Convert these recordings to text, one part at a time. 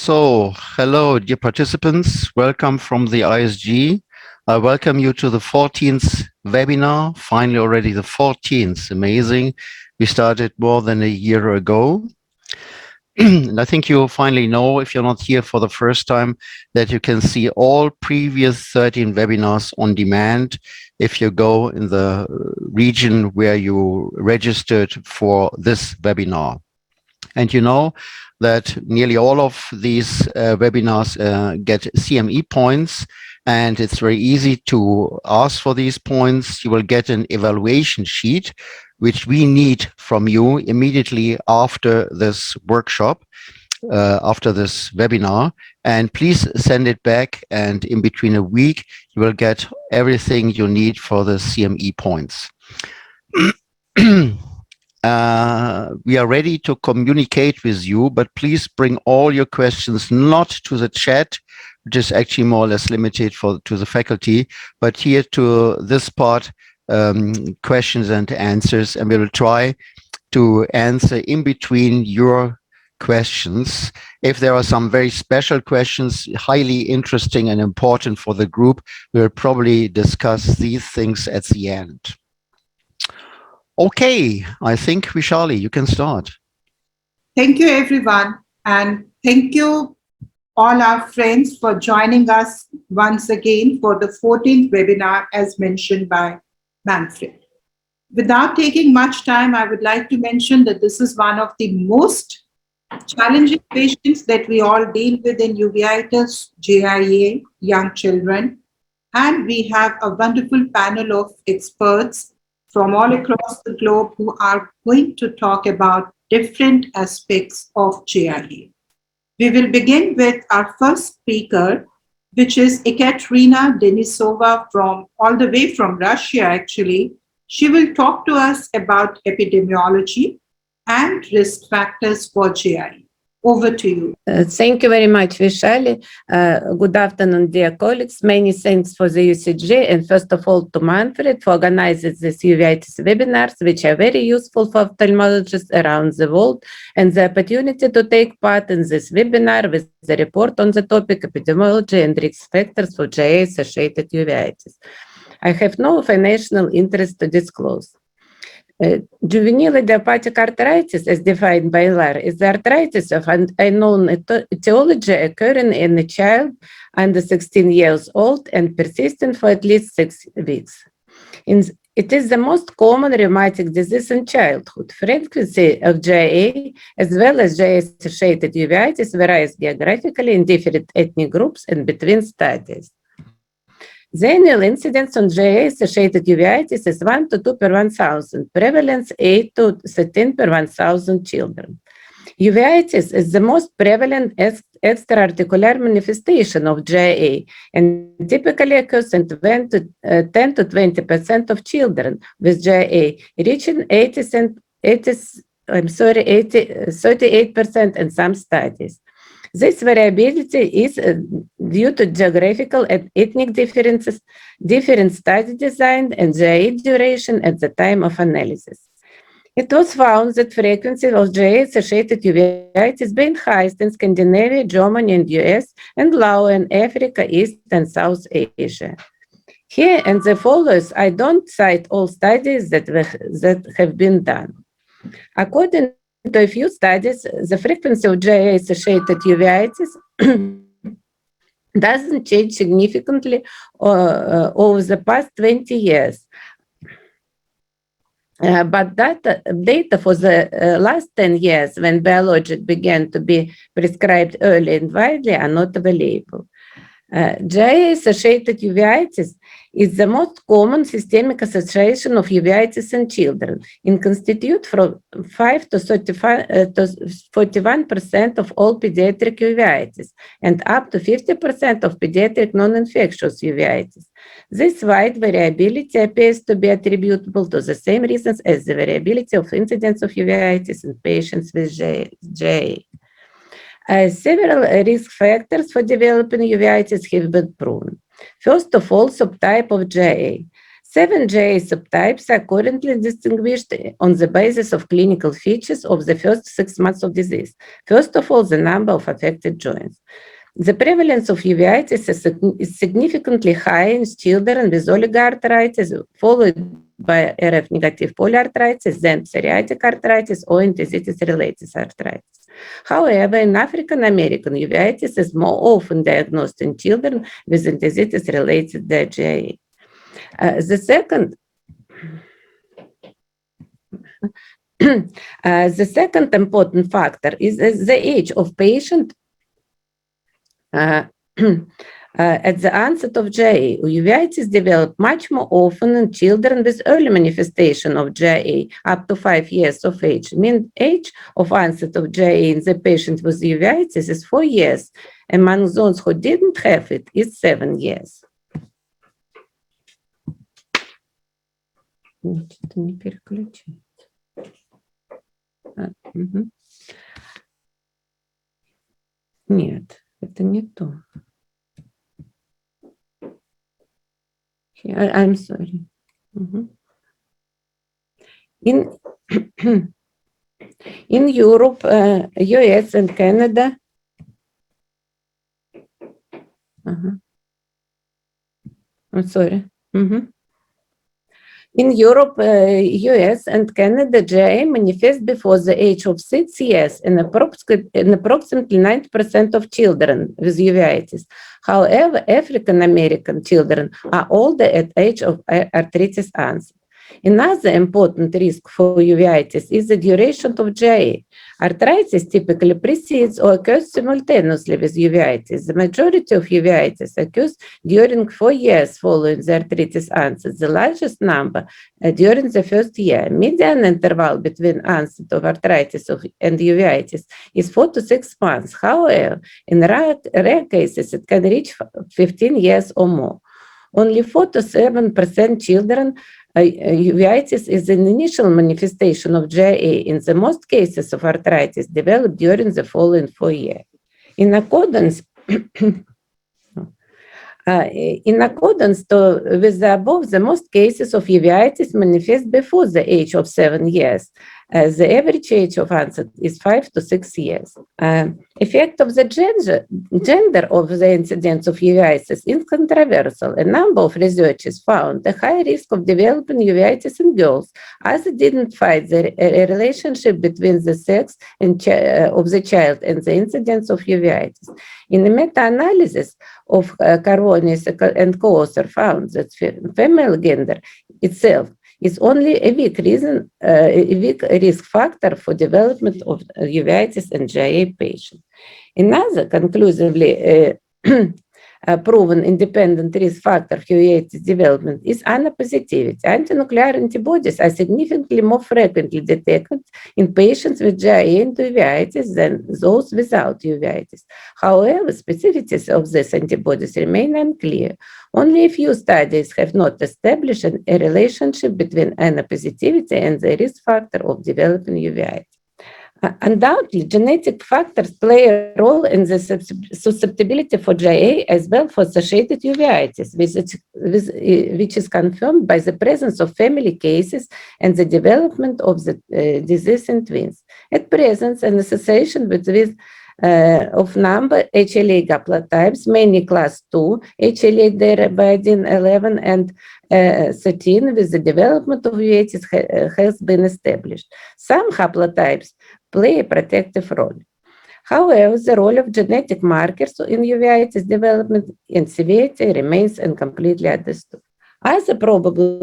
So, hello, dear participants. Welcome from the ISG. I welcome you to the 14th webinar, finally already the 14th. Amazing. We started more than a year ago. And I think you finally know, if you're not here for the first time, that you can see all previous 13 webinars on demand if you go in the region where you registered for this webinar. And you know that nearly all of these webinars get CME points, and it's very easy to ask for these points. You will get an evaluation sheet, which we need from you immediately after this workshop, after this webinar. And please send it back, and in between a week, you will get everything you need for the CME points. We are ready to communicate with you, but please bring all your questions not to the chat, which is actually more or less limited to the faculty, but here to this part, questions and answers, and we will try to answer in between your questions. If there are some very special questions, highly interesting and important for the group, we'll probably discuss these things at the end. Okay, I think, Vishali, you can start. Thank you, everyone. And thank you, all our friends, for joining us once again for the 14th webinar, as mentioned by Manfred. Without taking much time, I would like to mention that this is one of the most challenging patients that we all deal with in uveitis, GIA, young children. And we have a wonderful panel of experts from all across the globe who are going to talk about different aspects of GIA. We will begin with our first speaker, which is Ekaterina Denisova, all the way from Russia, actually. She will talk to us about epidemiology and risk factors for GIA. Over to you. Thank you very much, Vishali. Good afternoon, dear colleagues. Many thanks for the UCG, and first of all to Manfred for organizing these UVEITIS webinars, which are very useful for ophthalmologists around the world, and the opportunity to take part in this webinar with the report on the topic epidemiology and risk factors for GIA-associated uveitis. I have no financial interest to disclose. Juvenile idiopathic arthritis, as defined by LAR, is the arthritis of an unknown etiology occurring in a child under 16 years old and persisting for at least 6 weeks. It is the most common rheumatic disease in childhood. Frequency of GIA, as well as GIA-associated uveitis, varies geographically in different ethnic groups and between studies. The annual incidence on GIA-associated uveitis is 1 to 2 per 1,000, prevalence 8 to 13 per 1,000 children. Uveitis is the most prevalent extra-articular manifestation of GIA and typically occurs in 10 to 20% of children with GIA, reaching 38% in some studies. This variability is due to geographical and ethnic differences, different study design, and GIA duration at the time of analysis. It was found that frequency of GIA-associated uveitis being highest in Scandinavia, Germany, and US, and lower in Africa, East and South Asia. Here and the follows, I don't cite all studies that have been done. According to a few studies, the frequency of GIA-associated uveitis doesn't change significantly over the past 20 years. But data for the last 10 years, when biologic began to be prescribed early and widely, are not available. GIA-associated uveitis is the most common systemic association of uveitis in children and constitute from 5 to 41% of all pediatric uveitis and up to 50% of pediatric non-infectious uveitis. This wide variability appears to be attributable to the same reasons as the variability of incidence of uveitis in patients with GIA. Several risk factors for developing uveitis have been proven. First of all, subtype of GIA. 7 JA subtypes are currently distinguished on the basis of clinical features of the first 6 months of disease. First of all, the number of affected joints. The prevalence of uveitis is significantly high in children with oligoarthritis, followed by RF-negative polyarthritis, then psoriatic arthritis or enthesitis-related arthritis. However, in African American, uveitis is more often diagnosed in children with enthesitis-related GA. The second important factor is the age of patient at the onset of GA. Uveitis develop much more often in children with early manifestation of GA, up to 5 years of age. Mean age of onset of GA in the patient with uveitis is 4 years. Among those who didn't have it, is 7 years. Что-то не переключается. Нет, это не то. I'm sorry. In Europe, US and Canada, I'm sorry. In Europe, US and Canada, GA manifests before the age of 6 years in approximately 90% of children with uveitis. However, African American children are older at age of arthritis onset. Another important risk for uveitis is the duration of GA. Arthritis typically precedes or occurs simultaneously with uveitis. The majority of uveitis occurs during 4 years following the arthritis onset, the largest number during the first year. Median interval between onset of arthritis and uveitis is 4 to 6 months. However, in rare cases, it can reach 15 years or more. Only 4 to 7% children uveitis is an initial manifestation of GA. In the most cases of arthritis developed during the following 4 years. In accordance with the above, the most cases of uveitis manifest before the age of 7 years. The average age of onset is 5 to 6 years. Effect of the gender of the incidence of uveitis is controversial. A number of researchers found a high risk of developing uveitis in girls, as it didn't find the relationship between the sex of the child and the incidence of uveitis. In a meta-analysis of Carbonis and co-author found that female gender itself is only a weak risk factor for development of uveitis in GA patients. Another conclusively proven independent risk factor for uveitis development is anapositivity. Antinuclear antibodies are significantly more frequently detected in patients with GA and uveitis than those without uveitis. However, specificities of these antibodies remain unclear. Only a few studies have not established a relationship between anapositivity and the risk factor of developing uveitis. Undoubtedly, genetic factors play a role in the susceptibility for GA as well for associated uveitis, which is confirmed by the presence of family cases and the development of the disease in twins. At present, an association with of number HLA haplotypes, mainly class 2, HLA deribidin 11 and 13, with the development of uveitis has been established. Some haplotypes play a protective role. However, the role of genetic markers in uveitis development and severity remains incompletely understood. Other probable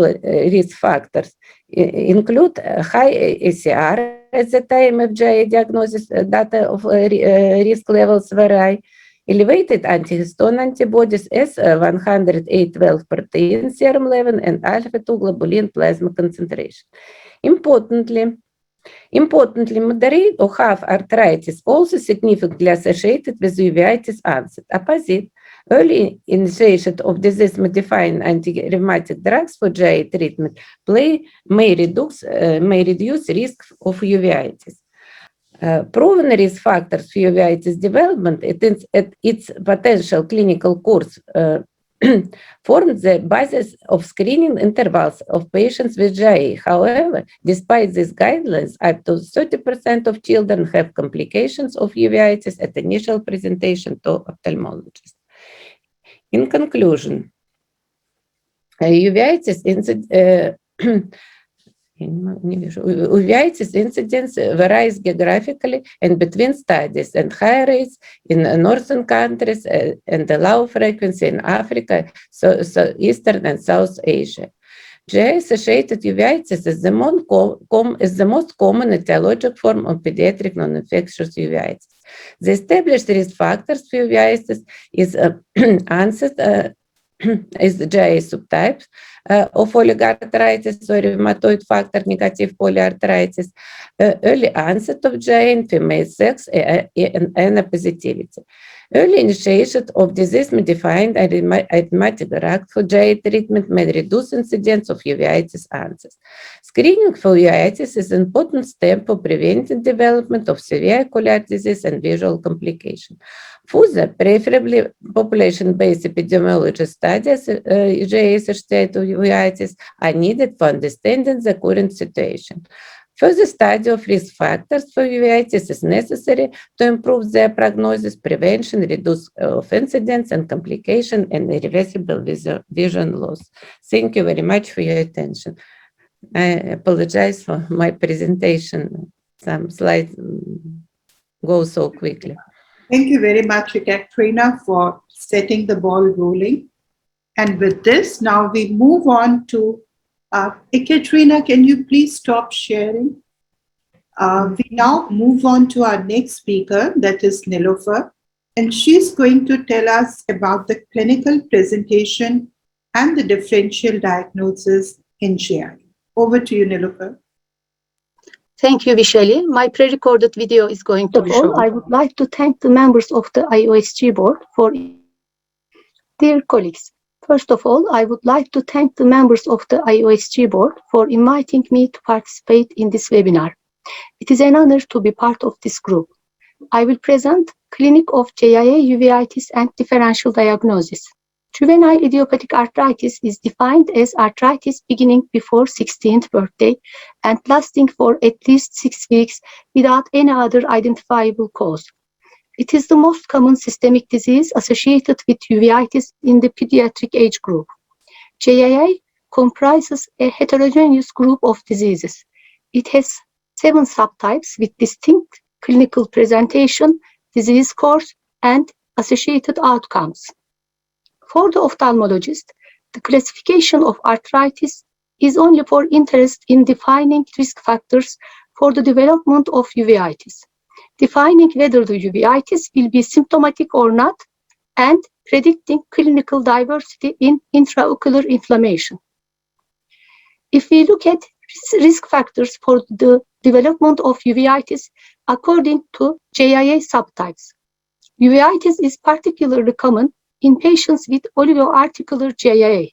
risk factors include high ACR at the time of GA diagnosis, data of risk levels vary, elevated antihistone antibodies, S108-12 protein serum level, and alpha-2 globulin plasma concentration. Importantly, moderate or half arthritis also significantly associated with uveitis onset. Opposite, early initiation of disease-modifying anti-rheumatic drugs for GA treatment may reduce risk of uveitis. Proven risk factors for uveitis development at its potential clinical course form the basis of screening intervals of patients with GIA. However, despite these guidelines, up to 30% of children have complications of uveitis at initial presentation to ophthalmologist. In conclusion, uveitis incidence varies geographically and between studies, and high rates in northern countries and the low frequency in Africa, so Eastern and South Asia. GI-associated uveitis is the most common etiologic form of pediatric non-infectious uveitis. The established risk factors for uveitis is onset is the GI subtypes of oligoarthritis or rheumatoid factor negative polyarthritis, early onset of GI in female sex, and N positivity. Early initiation of disease-modifying enzymatic drug for GI treatment may reduce incidence of uveitis onset. Screening for uveitis is an important step for preventing development of severe ocular disease and visual complication. Further, preferably population-based epidemiology studies GI-associated uveitis are needed for understanding the current situation. Further study of risk factors for uveitis is necessary to improve their prognosis, prevention, reduce of incidence and complication, and irreversible vision loss. Thank you very much for your attention. I apologize for my presentation. Some slides go so quickly. Thank you very much, Ekaterina, for setting the ball rolling. And with this, now we move on to Ekaterina, can you please stop sharing? We now move on to our next speaker, that is Nilofer, and she's going to tell us about the clinical presentation and the differential diagnosis in GI. Over to you, Nilofer. Thank you, Vishali. My pre-recorded video is going to be shown. I would like to thank the members of the IOSG board for dear colleagues. First of all, I would like to thank the members of the IOSG board for inviting me to participate in this webinar. It is an honor to be part of this group. I will present clinic of GIA, uveitis, and differential diagnosis. Juvenile idiopathic arthritis is defined as arthritis beginning before 16th birthday and lasting for at least 6 weeks without any other identifiable cause. It is the most common systemic disease associated with uveitis in the pediatric age group. GIA comprises a heterogeneous group of diseases. It has 7 subtypes with distinct clinical presentation, disease course, and associated outcomes. For the ophthalmologist, the classification of arthritis is only for interest in defining risk factors for the development of uveitis, defining whether the uveitis will be symptomatic or not, and predicting clinical diversity in intraocular inflammation. If we look at risk factors for the development of uveitis according to GIA subtypes, uveitis is particularly common in patients with oligoarticular GIA.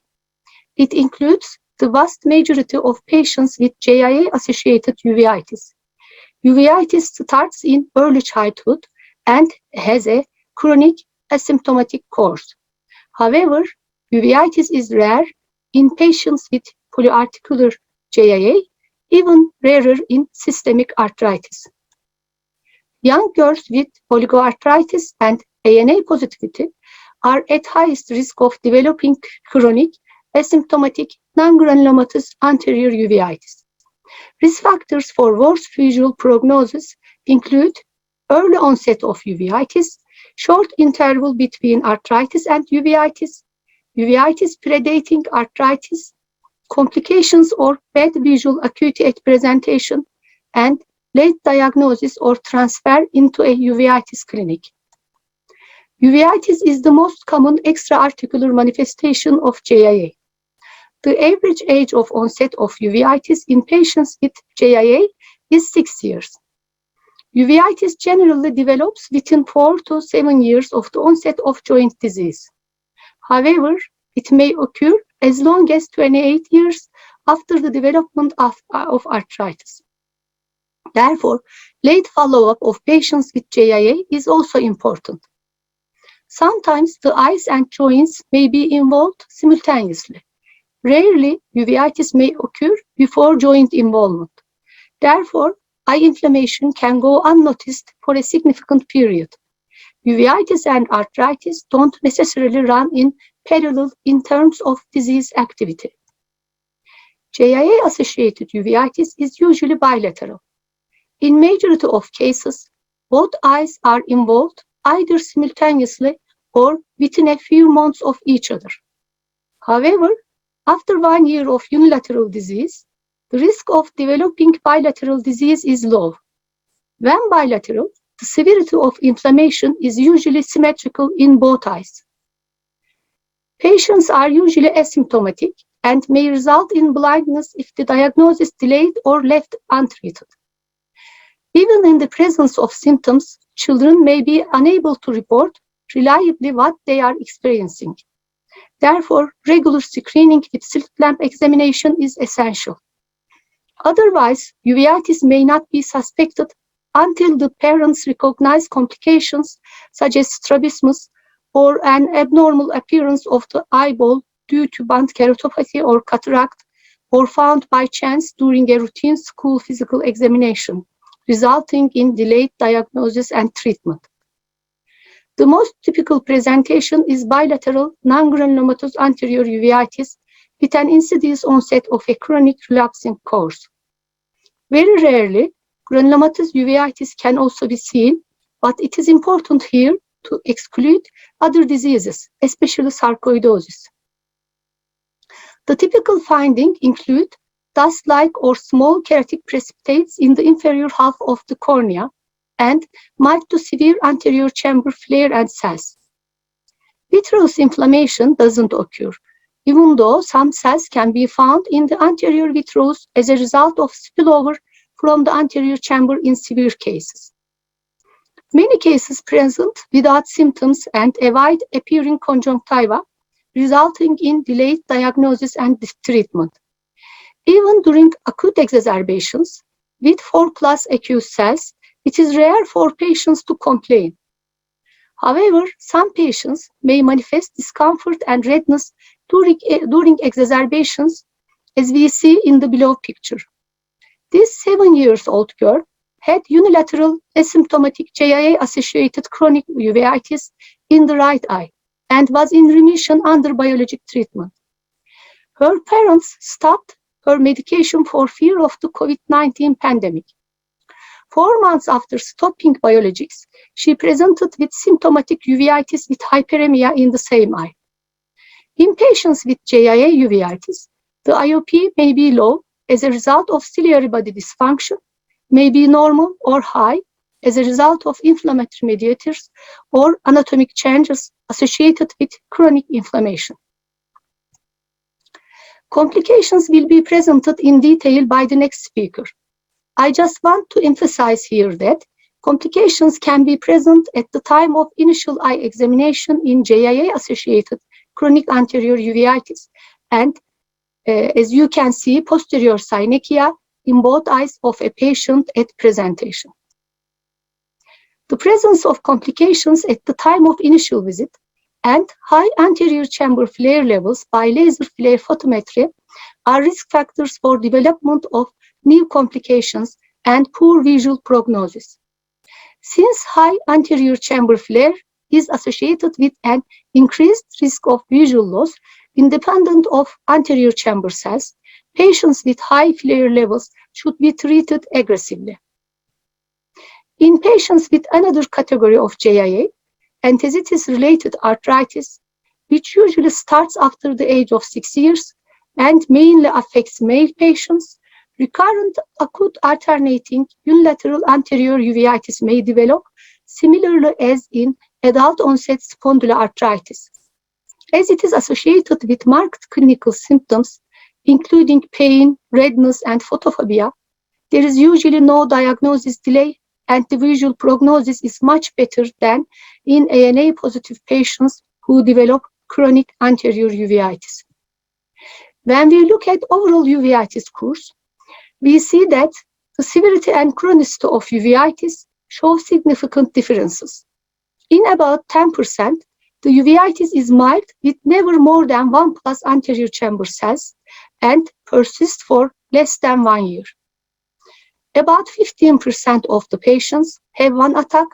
It includes the vast majority of patients with GIA-associated uveitis. Uveitis starts in early childhood and has a chronic asymptomatic course. However, uveitis is rare in patients with polyarticular GIA, even rarer in systemic arthritis. Young girls with oligoarthritis and ANA positivity are at highest risk of developing chronic, asymptomatic, non-granulomatous anterior uveitis. Risk factors for worse visual prognosis include early onset of uveitis, short interval between arthritis and uveitis, uveitis predating arthritis, complications or bad visual acuity at presentation, and late diagnosis or transfer into a uveitis clinic. Uveitis is the most common extra-articular manifestation of GIA. The average age of onset of uveitis in patients with GIA is 6 years. Uveitis generally develops within 4 to 7 years of the onset of joint disease. However, it may occur as long as 28 years after the development of arthritis. Therefore, late follow-up of patients with GIA is also important. Sometimes the eyes and joints may be involved simultaneously. Rarely, uveitis may occur before joint involvement. Therefore, eye inflammation can go unnoticed for a significant period. Uveitis and arthritis don't necessarily run in parallel in terms of disease activity. JIA-associated uveitis is usually bilateral. In majority of cases, both eyes are involved either simultaneously or within a few months of each other. However, after 1 year of unilateral disease, the risk of developing bilateral disease is low. When bilateral, the severity of inflammation is usually symmetrical in both eyes. Patients are usually asymptomatic and may result in blindness if the diagnosis is delayed or left untreated. Even in the presence of symptoms, children may be unable to report reliably what they are experiencing. Therefore, regular screening with slit lamp examination is essential. Otherwise, uveitis may not be suspected until the parents recognize complications such as strabismus or an abnormal appearance of the eyeball due to band keratopathy or cataract, or found by chance during a routine school physical examination, resulting in delayed diagnosis and treatment. The most typical presentation is bilateral non-granulomatous anterior uveitis with an insidious onset of a chronic relapsing course. Very rarely, granulomatous uveitis can also be seen, but it is important here to exclude other diseases, especially sarcoidosis. The typical findings include dust-like or small keratic precipitates in the inferior half of the cornea and mild to severe anterior chamber flare and cells. Vitreous inflammation doesn't occur, even though some cells can be found in the anterior vitreous as a result of spillover from the anterior chamber in severe cases. Many cases present without symptoms and a wide-appearing conjunctiva, resulting in delayed diagnosis and treatment. Even during acute exacerbations with 4+ accused cells, it is rare for patients to complain. However, some patients may manifest discomfort and redness during exacerbations, as we see in the below picture. This 7-year-old girl had unilateral asymptomatic JIA-associated chronic uveitis in the right eye and was in remission under biologic treatment. Her parents stopped her medication for fear of the COVID-19 pandemic. 4 months after stopping biologics, she presented with symptomatic uveitis with hyperemia in the same eye. In patients with JIA uveitis, the IOP may be low as a result of ciliary body dysfunction, may be normal or high as a result of inflammatory mediators or anatomic changes associated with chronic inflammation. Complications will be presented in detail by the next speaker. I just want to emphasize here that complications can be present at the time of initial eye examination in JIA-associated chronic anterior uveitis, and as you can see, posterior synechia in both eyes of a patient at presentation. The presence of complications at the time of initial visit and high anterior chamber flare levels by laser flare photometry are risk factors for development of new complications and poor visual prognosis. Since high anterior chamber flare is associated with an increased risk of visual loss independent of anterior chamber cells, patients with high flare levels should be treated aggressively. In patients with another category of JIA, enthesitis-related arthritis, which usually starts after the age of 6 years and mainly affects male patients, recurrent acute alternating unilateral anterior uveitis may develop similarly as in adult-onset spondyloarthritis. As it is associated with marked clinical symptoms, including pain, redness, and photophobia, there is usually no diagnosis delay, and the visual prognosis is much better than in ANA-positive patients who develop chronic anterior uveitis. When we look at overall uveitis course, we see that the severity and chronicity of uveitis show significant differences. In about 10%, The uveitis is mild with never more than 1 plus anterior chamber cells and persists for less than 1 year. About 15% of the patients have one attack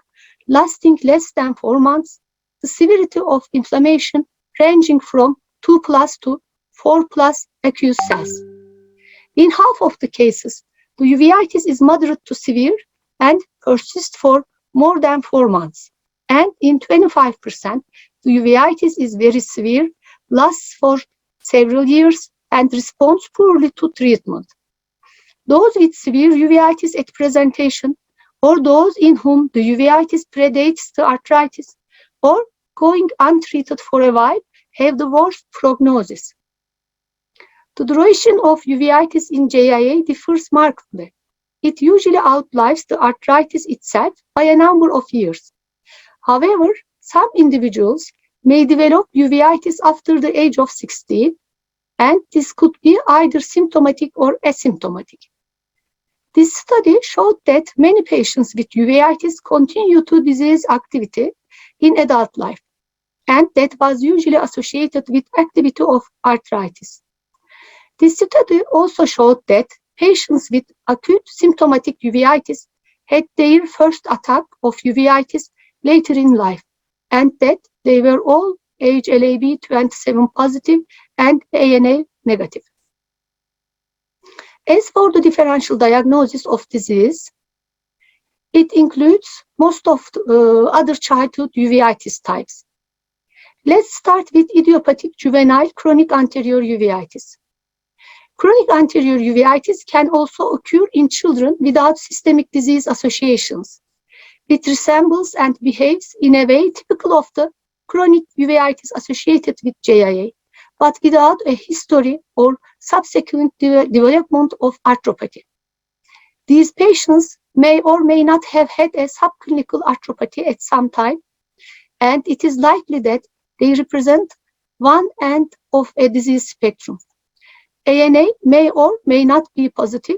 lasting less than 4 months, the severity of inflammation ranging from 2 plus to 4 plus acute cells. In half of the cases, the uveitis is moderate to severe and persists for more than 4 months. And in 25%, the uveitis is very severe, lasts for several years, and responds poorly to treatment. Those with severe uveitis at presentation, or those in whom the uveitis predates the arthritis, or going untreated for a while, have the worst prognosis. The duration of uveitis in JIA differs markedly. It usually outlives the arthritis itself by a number of years. However, some individuals may develop uveitis after the age of 16, and this could be either symptomatic or asymptomatic. This study showed that many patients with uveitis continue to disease activity in adult life, and that was usually associated with activity of arthritis. This study also showed that patients with acute symptomatic uveitis had their first attack of uveitis later in life, and that they were all age LAB 27 positive and ANA negative. As for the differential diagnosis of disease, it includes most of the other childhood uveitis types. Let's start with idiopathic juvenile chronic anterior uveitis. Chronic anterior uveitis can also occur in children without systemic disease associations. It resembles and behaves in a way typical of the chronic uveitis associated with JIA, but without a history or subsequent development of arthropathy. These patients may or may not have had a subclinical arthropathy at some time, and it is likely that they represent one end of a disease spectrum. ANA may or may not be positive.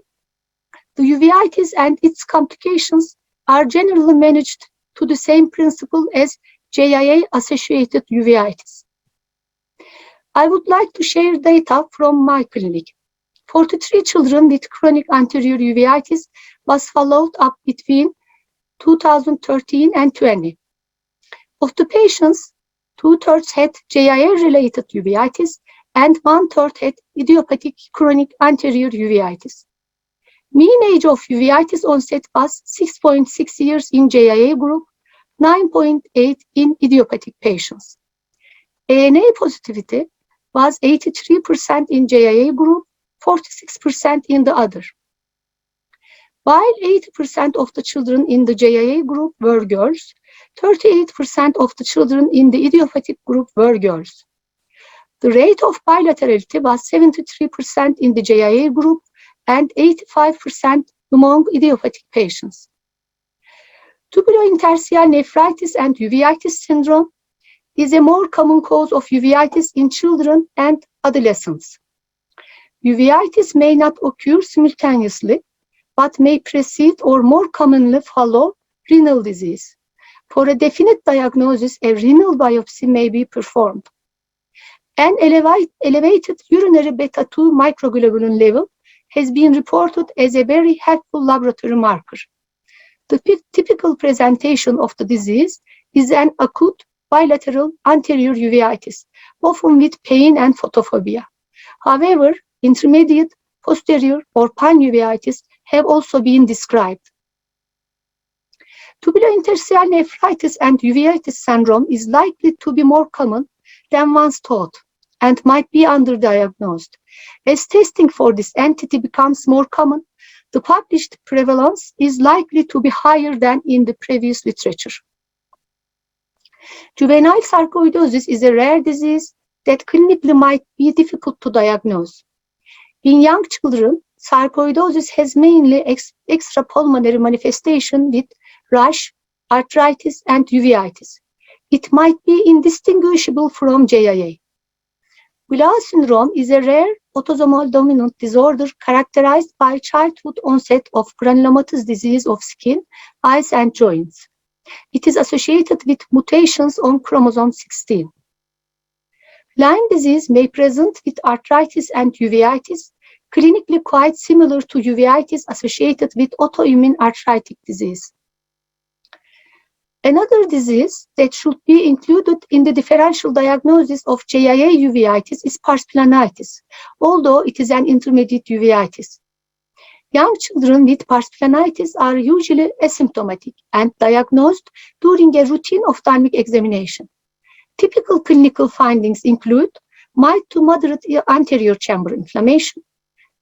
The uveitis and its complications are generally managed to the same principle as JIA-associated uveitis. I would like to share data from my clinic. 43 children with chronic anterior uveitis was followed up between 2013 and 20. Of the patients, 2/3 had JIA-related uveitis and 1/3 had idiopathic chronic anterior uveitis. Mean age of uveitis onset was 6.6 years in JIA group, 9.8 in idiopathic patients. ANA positivity was 83% in JIA group, 46% in the other. While 80% of the children in the JIA group were girls, 38% of the children in the idiopathic group were girls. The rate of bilaterality was 73% in the JIA group and 85% among idiopathic patients. Tubulointerstitial nephritis and uveitis syndrome is a more common cause of uveitis in children and adolescents. Uveitis may not occur simultaneously, but may precede or more commonly follow renal disease. For a definite diagnosis, a renal biopsy may be performed. An elevated urinary beta-2 microglobulin level has been reported as a very helpful laboratory marker. The typical presentation of the disease is an acute bilateral anterior uveitis, often with pain and photophobia. However, intermediate, posterior, or panuveitis have also been described. Tubulointerstitial nephritis and uveitis syndrome is likely to be more common than once thought and might be underdiagnosed. As testing for this entity becomes more common, the published prevalence is likely to be higher than in the previous literature. Juvenile sarcoidosis is a rare disease that clinically might be difficult to diagnose. In young children, sarcoidosis has mainly extrapulmonary manifestation with rash, arthritis, and uveitis. It might be indistinguishable from JIA. Glaucoma syndrome is a rare autosomal dominant disorder characterized by childhood onset of granulomatous disease of skin, eyes, and joints. It is associated with mutations on chromosome 16. Lyme disease may present with arthritis and uveitis, clinically quite similar to uveitis associated with autoimmune arthritic disease. Another disease that should be included in the differential diagnosis of Jia Uveitis is Parsplanitis, although it is an intermediate uveitis. Young children with Parsplanitis are usually asymptomatic and diagnosed during a routine ophthalmic examination. Typical clinical findings include mild to moderate anterior chamber inflammation,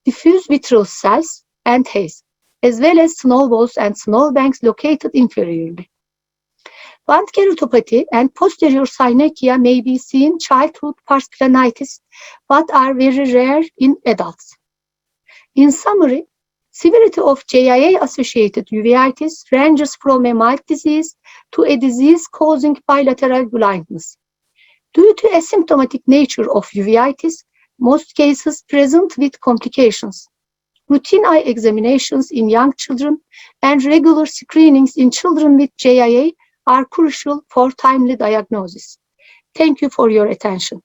diffuse vitreous cells, and haze, as well as snowballs and snowbanks located inferiorly. Band keratopathy and posterior synechia may be seen in childhood Parsplanitis, but are very rare in adults. In summary, severity of JIA-associated uveitis ranges from a mild disease to a disease causing bilateral blindness. Due to asymptomatic nature of uveitis, most cases present with complications. Routine eye examinations in young children and regular screenings in children with JIA are crucial for timely diagnosis. Thank you for your attention.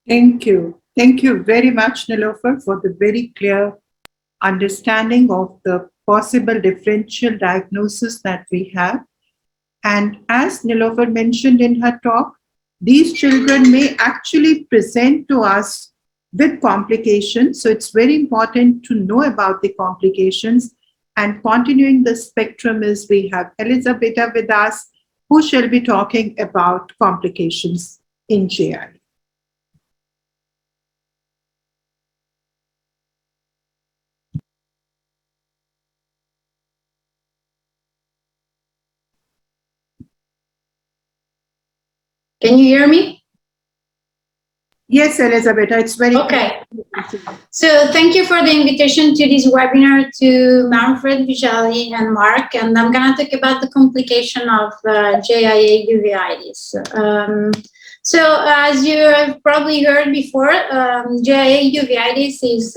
Thank you. Thank you very much, Nilofer, for the very clear understanding of the possible differential diagnosis that we have. And as Nilofer mentioned in her talk, these children may actually present to us with complications. So it's very important to know about the complications. And continuing the spectrum is we have Elisabetta with us, who shall be talking about complications in GI. Can you hear me? Yes, Elisabetta, it's very okay. So thank you for the invitation to this webinar to Manfred, Vishali, and Mark. And I'm going to talk about the complication of JIA uveitis. So as you have probably heard before, JIA uveitis is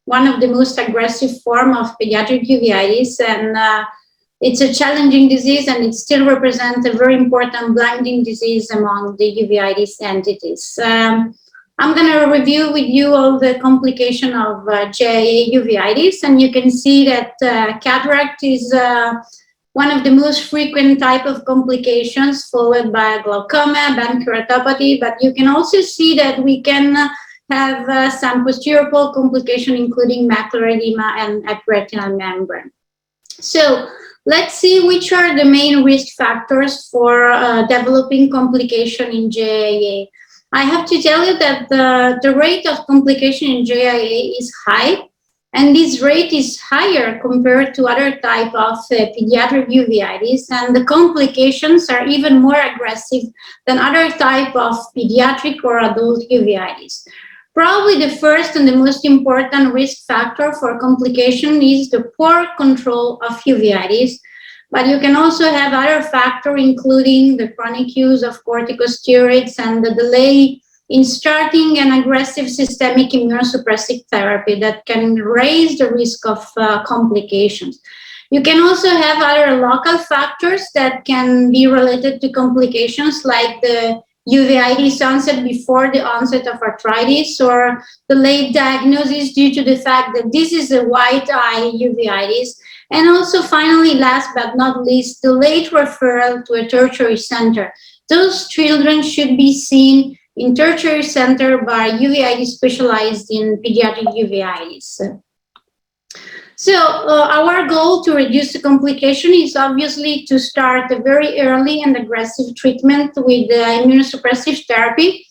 one of the most aggressive form of pediatric uveitis, and it's a challenging disease, and it still represents a very important blinding disease among the uveitis entities. I'm going to review with you all the complication of JIA uveitis, and you can see that cataract is one of the most frequent type of complications, followed by glaucoma, band keratopathy, but you can also see that we can have some posterior pole complication, including macular edema and retinal membrane. So let's see which are the main risk factors for developing complication in JIA. I have to tell you that the rate of complication in JIA is high, and this rate is higher compared to other type of pediatric uveitis, and the complications are even more aggressive than other type of pediatric or adult uveitis. Probably the first and the most important risk factor for complication is the poor control of uveitis, but you can also have other factors, including the chronic use of corticosteroids and the delay in starting an aggressive systemic immunosuppressive therapy that can raise the risk of complications. You can also have other local factors that can be related to complications, like the uveitis onset before the onset of arthritis, or the late diagnosis due to the fact that this is a white eye uveitis. And also, finally, last but not least, the late referral to a tertiary center. Those children should be seen in tertiary center by uveitis specialized in pediatric uveitis. So our goal to reduce the complication is obviously to start a very early and aggressive treatment with immunosuppressive therapy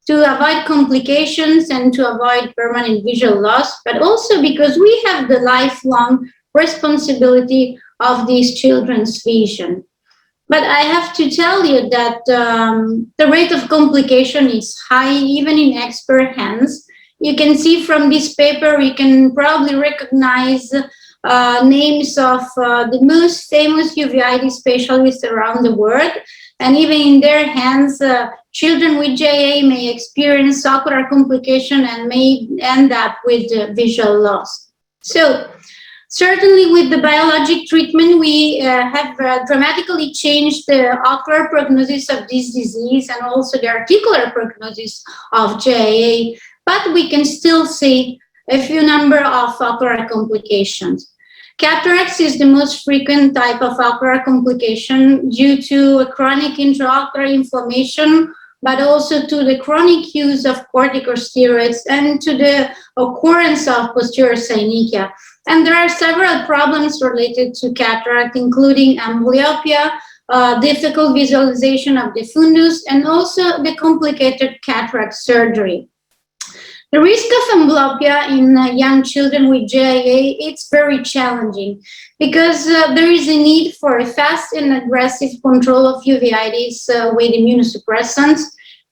to avoid complications and to avoid permanent visual loss, but also because we have the lifelong responsibility of these children's vision. But I have to tell you that the rate of complication is high, even in expert hands. You can see from this paper, you can probably recognize names of the most famous uveitis specialists around the world. And even in their hands, children with JA may experience ocular complication and may end up with visual loss. So Certainly with the biologic treatment, we have dramatically changed the ocular prognosis of this disease and also the articular prognosis of JIA, but we can still see a few number of ocular complications. Cataracts is the most frequent type of ocular complication due to chronic intraocular inflammation, but also to the chronic use of cortical steroids and to the occurrence of posterior synechiae. And there are several problems related to cataract, including amblyopia, difficult visualization of the fundus, and also the complicated cataract surgery. The risk of amblyopia in young children with JIA, it's very challenging because there is a need for a fast and aggressive control of uveitis with immunosuppressants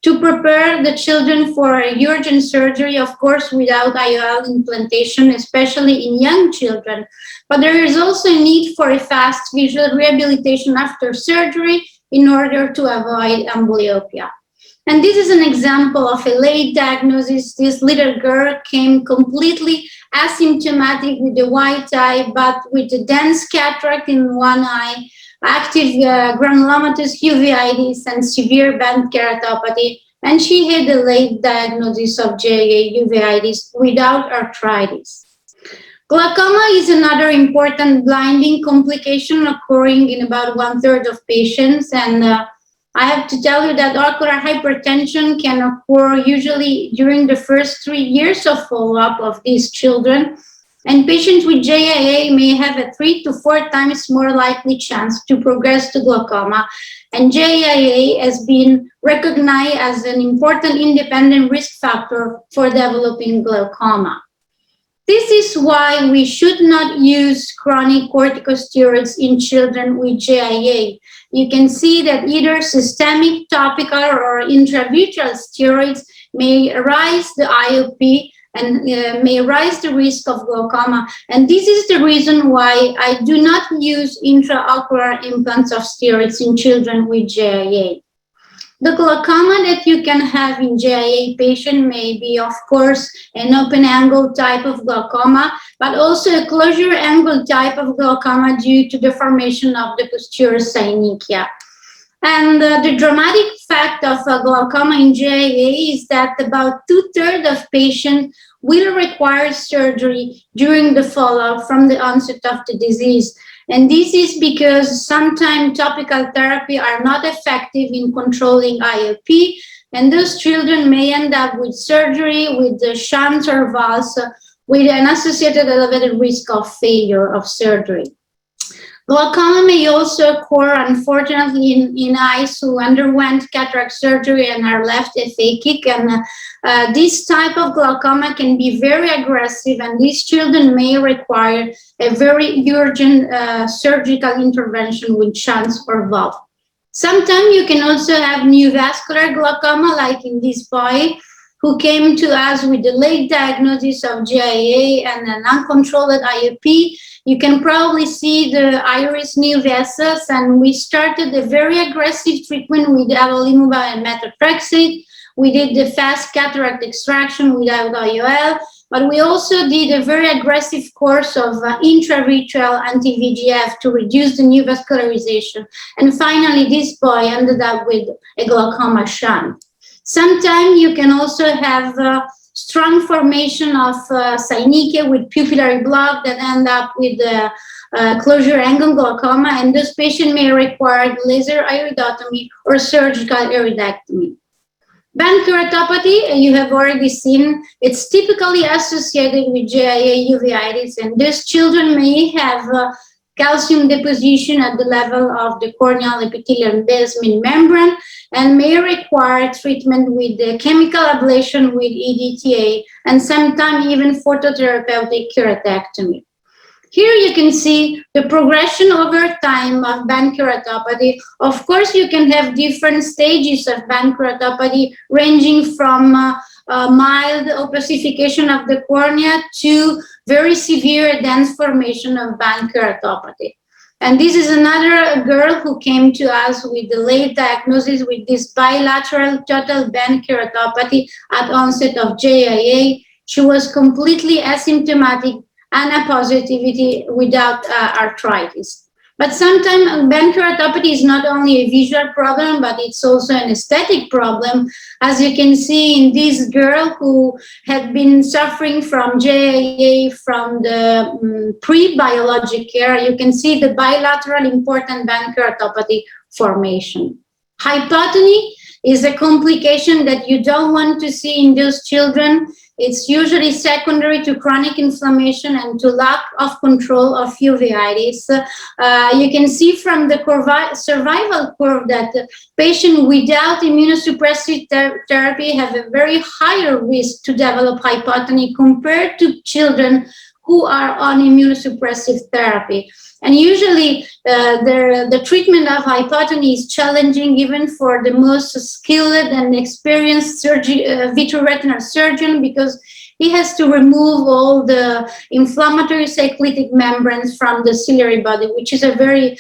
to prepare the children for a urgent surgery, of course, without IOL implantation, especially in young children. But there is also a need for a fast visual rehabilitation after surgery in order to avoid amblyopia. And this is an example of a late diagnosis. This little girl came completely asymptomatic with a white eye, but with a dense cataract in one eye, active granulomatous uveitis, and severe band keratopathy. And she had a late diagnosis of Jia Uveitis without arthritis. Glaucoma is another important blinding complication occurring in about 1/3 of patients. And I have to tell you that ocular hypertension can occur usually during the first 3 years of follow-up of these children. And patients with JIA may have a 3 to 4 times more likely chance to progress to glaucoma. And JIA has been recognized as an important independent risk factor for developing glaucoma. This is why we should not use chronic corticosteroids in children with JIA. You can see that either systemic, topical, or intravitreal steroids may raise the IOP and may raise the risk of glaucoma. And this is the reason why I do not use intraocular implants of steroids in children with JIA. The glaucoma that you can have in JIA patient may be, of course, an open angle type of glaucoma, but also a closure angle type of glaucoma due to the formation of the posterior synechiae. And the dramatic fact of glaucoma in JIA is that about 2/3 of patients will require surgery during the follow-up from the onset of the disease. And this is because sometimes topical therapy are not effective in controlling IOP, and those children may end up with surgery, with the shunts or valves, with an associated elevated risk of failure of surgery. Glaucoma may also occur, unfortunately, in eyes who underwent cataract surgery and are left aphakic. And this type of glaucoma can be very aggressive, and these children may require a very urgent surgical intervention with shunts or valve. Sometimes you can also have neovascular glaucoma, like in this boy, who came to us with a late diagnosis of JIA and an uncontrolled IOP. You can probably see the iris new vessels, and we started a very aggressive treatment with Adelimo Map and methotrexate. We did the fast cataract extraction without IOL, but we also did a very aggressive course of intravitreal anti-VEGF to reduce the neovascularization. And finally, this boy ended up with a glaucoma shunt. Sometimes you can also have strong formation of synechiae with pupillary block that end up with closure angle glaucoma, and this patient may require laser iridotomy or surgical iridectomy. Band keratopathy, you have already seen, it's typically associated with Jia Uveitis, and these children may have calcium deposition at the level of the corneal epithelial basement membrane and may require treatment with the chemical ablation with EDTA and sometimes even phototherapeutic keratectomy. Here you can see the progression over time of band keratopathy. Of course, you can have different stages of band keratopathy ranging from mild opacification of the cornea to very severe dense formation of band keratopathy. And this is another girl who came to us with the late diagnosis with this bilateral total band keratopathy at onset of JIA. She was completely asymptomatic and a positivity without arthritis. But sometimes band keratopathy is not only a visual problem, but it's also an aesthetic problem. As you can see in this girl who had been suffering from JIA from the pre-biologic era, you can see the bilateral important band keratopathy formation. Hypotony is a complication that you don't want to see in those children. It's usually secondary to chronic inflammation and to lack of control of uveitis. You can see from the survival curve that the patient without immunosuppressive therapy have a very higher risk to develop hypotony compared to children who are on immunosuppressive therapy. And usually the treatment of hypotony is challenging even for the most skilled and experienced vitreoretinal surgeon, because he has to remove all the inflammatory cyclitic membranes from the ciliary body, which is a very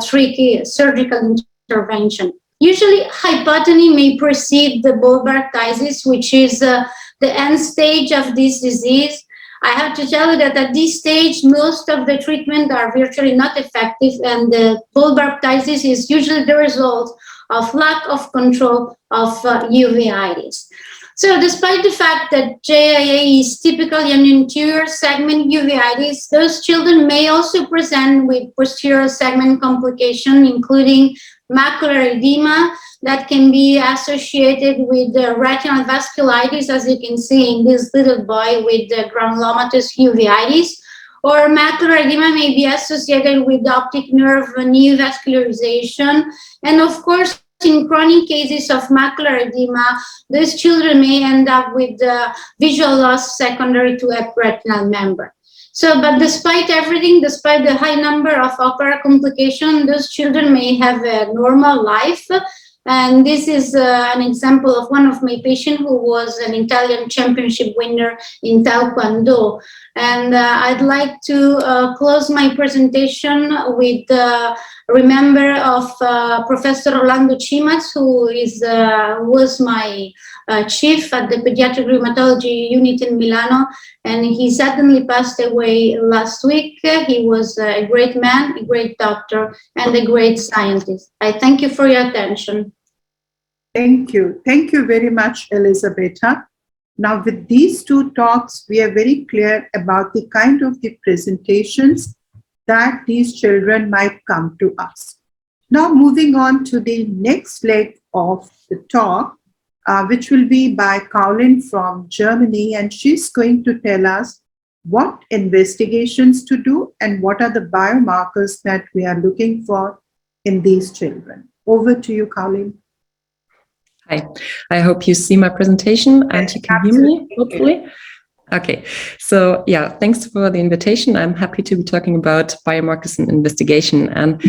tricky surgical intervention. Usually hypotony may precede the bulbarctitis, which is the end stage of this disease. I have to tell you that at this stage, most of the treatment are virtually not effective, and the bulbarctitis is usually the result of lack of control of uveitis. So despite the fact that JIA is typically an anterior segment uveitis, those children may also present with posterior segment complication, including macular edema that can be associated with retinal vasculitis, as you can see in this little boy with granulomatous uveitis, or macular edema may be associated with optic nerve neovascularization. And of course, in chronic cases of macular edema, these children may end up with visual loss secondary to a retinal membrane. So, but despite everything, despite the high number of ocular complications, those children may have a normal life. And this is an example of one of my patients who was an Italian championship winner in Taekwondo. And I'd like to close my presentation with remember of Professor Orlando Cimas, who was my chief at the Pediatric Rheumatology unit in Milano, and he suddenly passed away last week. He was a great man, a great doctor, and a great scientist. I thank you for your attention. Thank you. Thank you very much, Elisabetta. Now, with these two talks, we are very clear about the kind of the presentations that these children might come to us. Now, moving on to the next leg of the talk, which will be by Caroline from Germany, and she's going to tell us what investigations to do and what are the biomarkers that we are looking for in these children. Over to you, Caroline. Hi, I hope you see my presentation and you can hear me, hopefully. Okay, so yeah, thanks for the invitation. I'm happy to be talking about biomarkers and investigation. And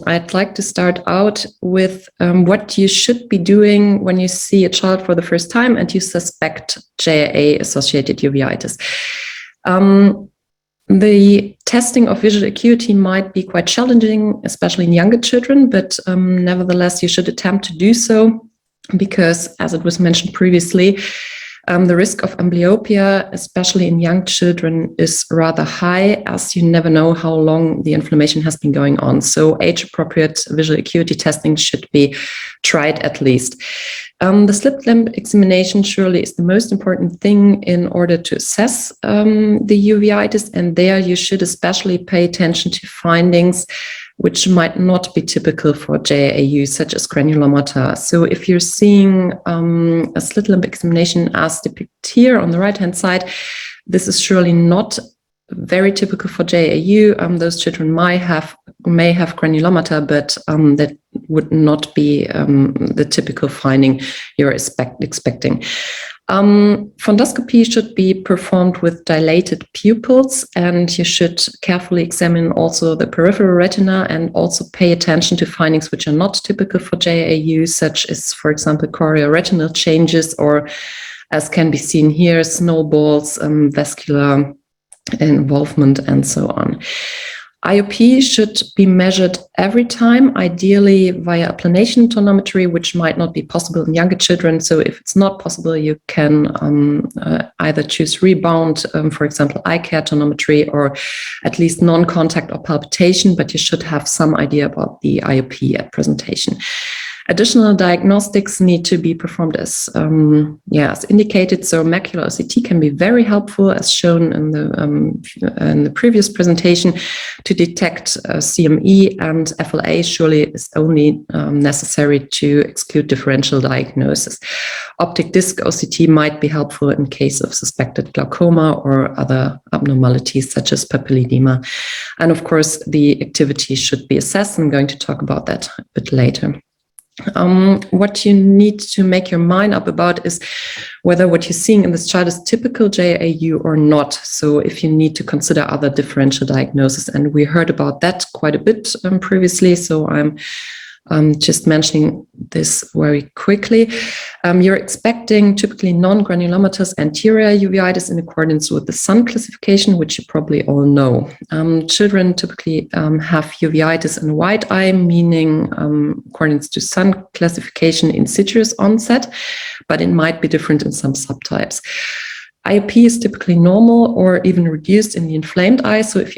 I'd like to start out with what you should be doing when you see a child for the first time and you suspect JIA-associated uveitis. The testing of visual acuity might be quite challenging, especially in younger children, but nevertheless, you should attempt to do so because, as it was mentioned previously, the risk of amblyopia, especially in young children, is rather high, as you never know how long the inflammation has been going on. So age-appropriate visual acuity testing should be tried at least. The slit lamp examination surely is the most important thing in order to assess the uveitis, and there you should especially pay attention to findings which might not be typical for JIA, such as granulomata. So if you're seeing a slit lamp examination as depicted here on the right-hand side, this is surely not very typical for JIA. Those children may have granulomata, but that would not be the typical finding you're expecting. Fundoscopy should be performed with dilated pupils, and you should carefully examine also the peripheral retina and also pay attention to findings which are not typical for JIA, such as, for example, chorioretinal changes, or as can be seen here, snowballs, vascular involvement, and so on. IOP should be measured every time, ideally via applanation tonometry, which might not be possible in younger children. So if it's not possible, you can either choose rebound, for example, eye care tonometry, or at least non-contact or palpitation, but you should have some idea about the IOP at presentation. Additional diagnostics need to be performed as indicated. So macular OCT can be very helpful, as shown in the previous presentation, to detect CME, and FLA surely is only necessary to exclude differential diagnosis. Optic disc OCT might be helpful in case of suspected glaucoma or other abnormalities such as papilledema. And of course, the activity should be assessed. I'm going to talk about that a bit later. What you need to make your mind up about is whether what you're seeing in this child is typical JAU or not. So if you need to consider other differential diagnosis, and we heard about that quite a bit previously, so I'm just mentioning this very quickly. You're expecting typically non-granulomatous anterior uveitis in accordance with the Sun classification, which you probably all know. Children typically have uveitis in white eye, meaning according to Sun classification, insidious onset, but it might be different in some subtypes. IOP is typically normal or even reduced in the inflamed eye. So if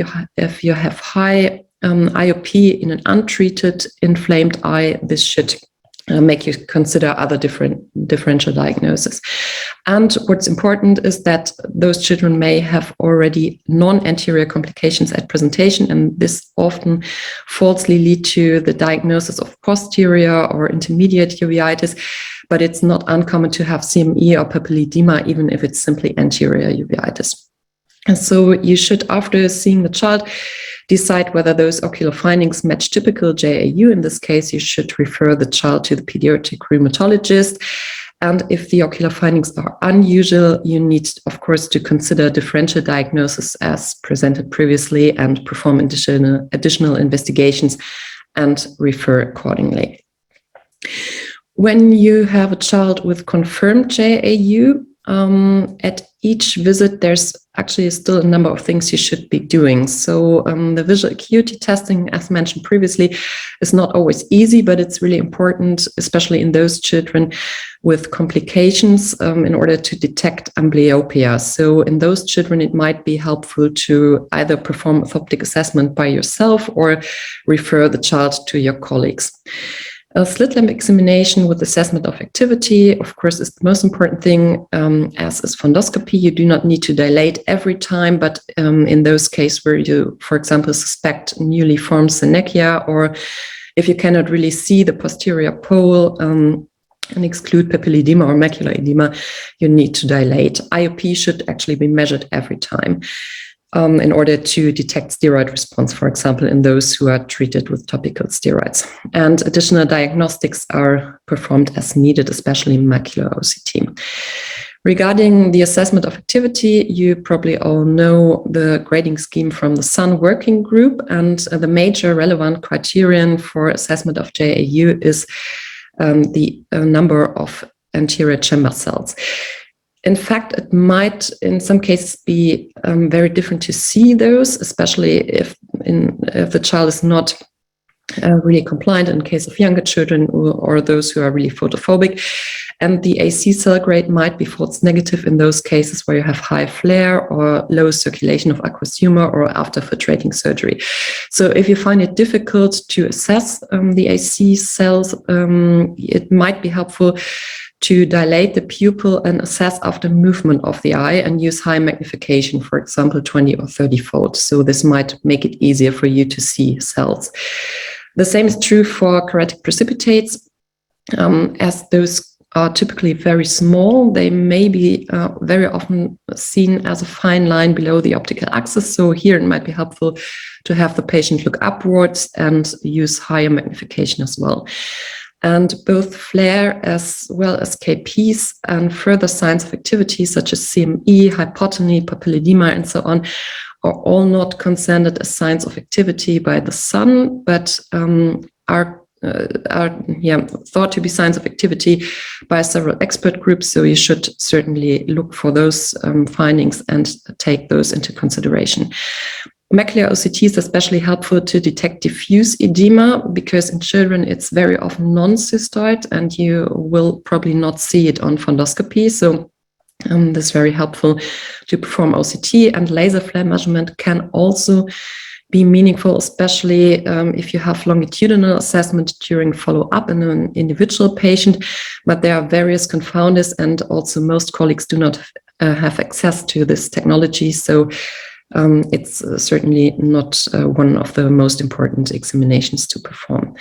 you have high IOP in an untreated inflamed eye, this should make you consider other differential diagnosis. And what's important is that those children may have already non-anterior complications at presentation, and this often falsely lead to the diagnosis of posterior or intermediate uveitis, but it's not uncommon to have CME or papilledema, even if it's simply anterior uveitis. And so you should, after seeing the child, decide whether those ocular findings match typical JAU. In this case, you should refer the child to the pediatric rheumatologist. And if the ocular findings are unusual, you need, of course, to consider differential diagnosis as presented previously and perform additional investigations and refer accordingly. When you have a child with confirmed JAU, at each visit, there's actually still a number of things you should be doing. So the visual acuity testing, as mentioned previously, is not always easy, but it's really important, especially in those children with complications, in order to detect amblyopia. So in those children, it might be helpful to either perform orthoptic assessment by yourself or refer the child to your colleagues. A slit lamp examination with assessment of activity, of course, is the most important thing, as is fundoscopy. You do not need to dilate every time, but in those cases where you, for example, suspect newly formed synechia, or if you cannot really see the posterior pole and exclude papilledema or macular edema, you need to dilate. IOP should actually be measured every time. In order to detect steroid response, for example, in those who are treated with topical steroids. And additional diagnostics are performed as needed, especially in macular OCT. Regarding the assessment of activity, you probably all know the grading scheme from the Sun working group, and the major relevant criterion for assessment of JAU is the number of anterior chamber cells. In fact, it might, in some cases, be very different to see those, especially if the child is not really compliant in case of younger children or those who are really photophobic. And the AC cell grade might be false negative in those cases where you have high flare or low circulation of aqueous humor or after filtrating surgery. So if you find it difficult to assess the AC cells, it might be helpful to dilate the pupil and assess after movement of the eye and use high magnification, for example, 20 or 30-fold. So this might make it easier for you to see cells. The same is true for chorotic precipitates. As those are typically very small, they may be very often seen as a fine line below the optical axis. So here it might be helpful to have the patient look upwards and use higher magnification as well. And both flare as well as KPs and further signs of activity such as CME, hypotony, papilledema, and so on are all not considered as signs of activity by the Sun, but are thought to be signs of activity by several expert groups. So you should certainly look for those findings and take those into consideration. Macular OCT is especially helpful to detect diffuse edema because in children it's very often non-cystoid and you will probably not see it on fundoscopy. So this is very helpful to perform OCT, and laser flare measurement can also be meaningful, especially if you have longitudinal assessment during follow-up in an individual patient. But there are various confounders, and also most colleagues do not have access to this technology. So it's certainly not one of the most important examinations to perform.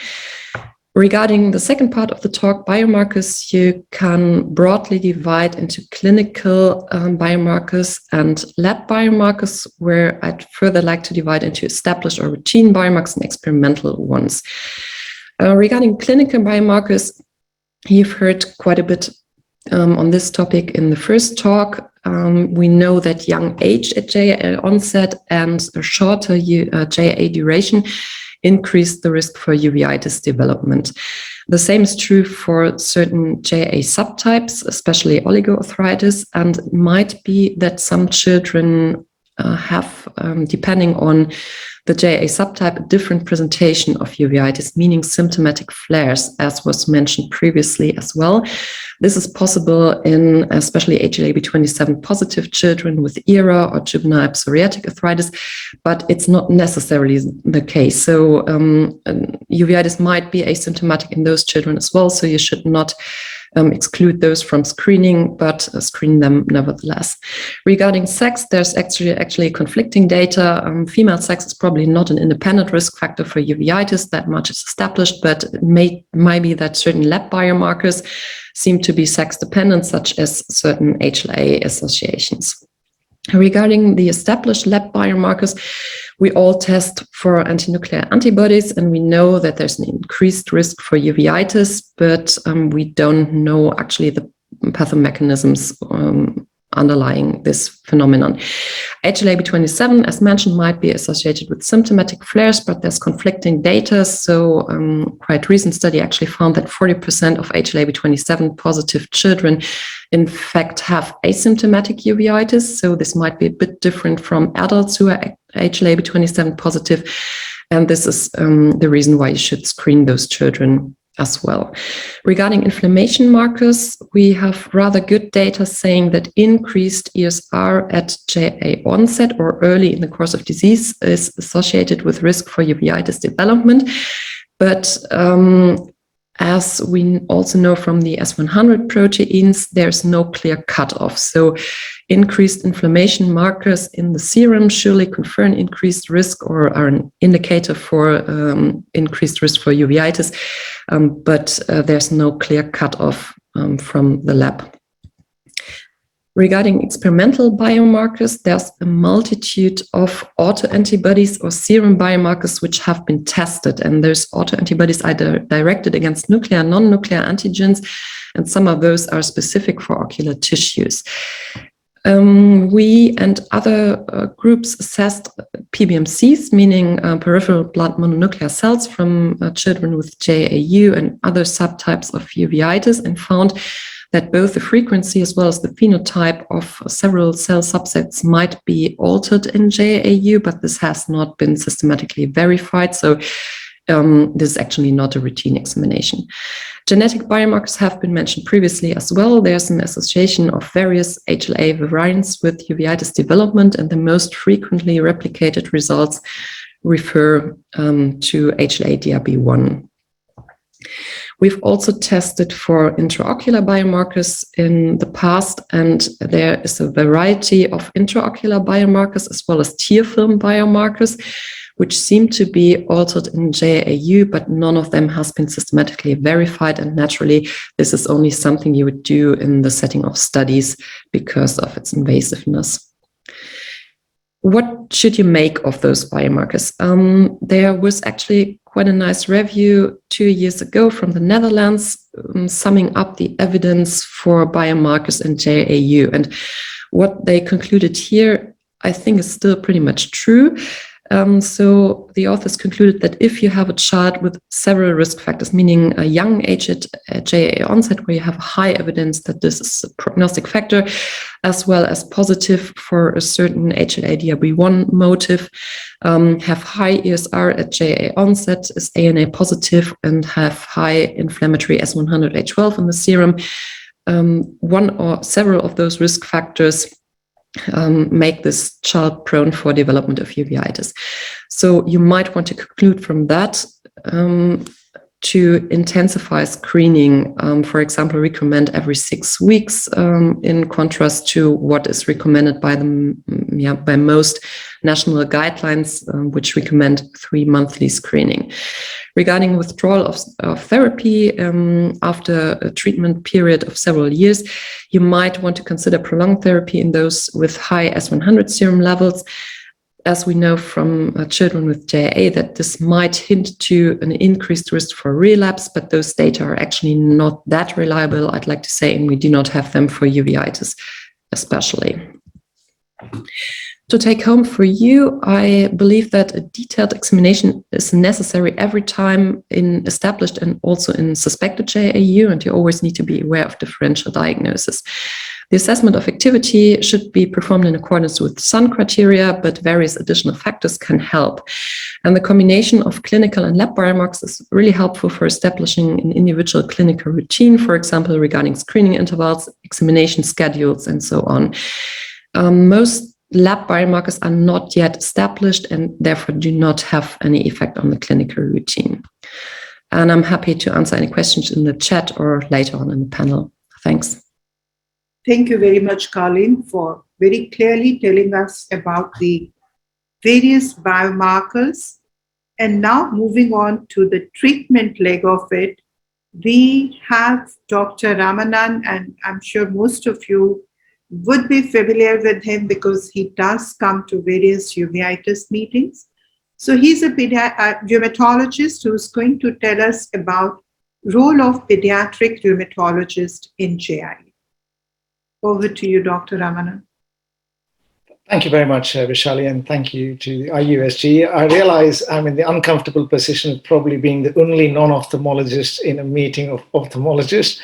Regarding the second part of the talk, biomarkers, you can broadly divide into clinical biomarkers and lab biomarkers, where I'd further like to divide into established or routine biomarkers and experimental ones. Regarding clinical biomarkers, you've heard quite a bit on this topic in the first talk. We know that young age at JAA onset and a shorter JAA duration increase the risk for uveitis development. The same is true for certain JAA subtypes, especially oligoarthritis, and it might be that some children have, depending on the JAA subtype, a different presentation of uveitis, meaning symptomatic flares, as was mentioned previously as well. This is possible in especially HLA-B27 positive children with ERA or juvenile psoriatic arthritis, but it's not necessarily the case. So uveitis might be asymptomatic in those children as well, so you should not exclude those from screening, but screen them nevertheless. Regarding sex, there's actually conflicting data. Female sex is probably not an independent risk factor for uveitis, that much is established, but it might be that certain lab biomarkers seem to be sex dependent, such as certain HLA associations. Regarding the established lab biomarkers, we all test for antinuclear antibodies, and we know that there's an increased risk for uveitis, but we don't know actually the pathomechanisms underlying this phenomenon. HLA-B27, as mentioned, might be associated with symptomatic flares, but there's conflicting data. So quite recent study actually found that 40% of HLA-B27 positive children in fact have asymptomatic uveitis. So this might be a bit different from adults who are HLA-B27 positive. And this is the reason why you should screen those children as well. Regarding inflammation markers, we have rather good data saying that increased ESR at JAA onset or early in the course of disease is associated with risk for uveitis development. But as we also know from the S100 proteins, there's no clear cutoff. So increased inflammation markers in the serum surely confer an increased risk or are an indicator for increased risk for uveitis, but there's no clear cutoff from the lab. Regarding experimental biomarkers, there's a multitude of autoantibodies or serum biomarkers which have been tested, and those autoantibodies are directed against nuclear and non-nuclear antigens, and some of those are specific for ocular tissues. We and other groups assessed PBMCs, meaning peripheral blood mononuclear cells from children with JAU and other subtypes of uveitis, and found that both the frequency as well as the phenotype of several cell subsets might be altered in JAU, but this has not been systematically verified. So this is actually not a routine examination. Genetic biomarkers have been mentioned previously as well. There's an association of various HLA variants with uveitis development, and the most frequently replicated results refer to HLA-DRB1. We've also tested for intraocular biomarkers in the past, and there is a variety of intraocular biomarkers as well as tear film biomarkers, which seem to be altered in JAU, but none of them has been systematically verified. And naturally, this is only something you would do in the setting of studies because of its invasiveness. What should you make of those biomarkers? There was actually quite a nice review 2 years ago from the Netherlands, summing up the evidence for biomarkers in JAU. And what they concluded here, I think, is still pretty much true. So the authors concluded that if you have a child with several risk factors, meaning a young age at JAA onset, where you have high evidence that this is a prognostic factor, as well as positive for a certain HLA-DRB1 motive, have high ESR at JAA onset, is ANA positive, and have high inflammatory S100H12 in the serum, one or several of those risk factors make this child prone for development of uveitis. So you might want to conclude from that to intensify screening, for example, recommend every 6 weeks, in contrast to what is recommended by by most national guidelines, which recommend 3 monthly screening. Regarding withdrawal of therapy after a treatment period of several years, you might want to consider prolonged therapy in those with high S100 serum levels, as we know from children with JAA that this might hint to an increased risk for relapse, but those data are actually not that reliable, I'd like to say, and we do not have them for uveitis especially. To take home for you, I believe that a detailed examination is necessary every time in established and also in suspected JAU, and you always need to be aware of differential diagnosis. The assessment of activity should be performed in accordance with some criteria, but various additional factors can help. And the combination of clinical and lab biomarkers is really helpful for establishing an individual clinical routine, for example, regarding screening intervals, examination schedules, and so on. Most lab biomarkers are not yet established and therefore do not have any effect on the clinical routine. And I'm happy to answer any questions in the chat or later on in the panel. Thanks. Thank you very much, Colleen, for very clearly telling us about the various biomarkers. And now moving on to the treatment leg of it, we have Dr. Ramanan, and I'm sure most of you would be familiar with him because he does come to various uveitis meetings. So he's a rheumatologist who's going to tell us about role of pediatric rheumatologist in JI. Over to you, Dr. Ramanan. Thank you very much, Vishali, and thank you to the IUSG. I realize I'm in the uncomfortable position of probably being the only non-ophthalmologist in a meeting of ophthalmologists,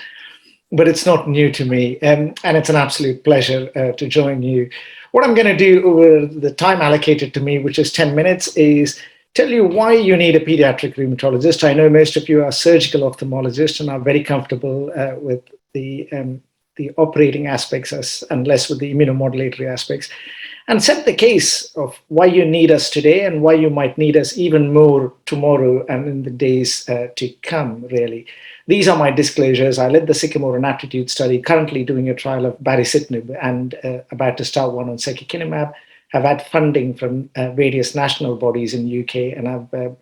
but it's not new to me, and it's an absolute pleasure to join you. What I'm going to do over the time allocated to me, which is 10 minutes, is tell you why you need a pediatric rheumatologist. I know most of you are surgical ophthalmologists and are very comfortable with the operating aspects and less with the immunomodulatory aspects, and set the case of why you need us today and why you might need us even more tomorrow and in the days to come, really. These are my disclosures. I led the Sycamore and Aptitude study, currently doing a trial of baricitinib and about to start one on secukinumab. Have had funding from various national bodies in the UK, and I've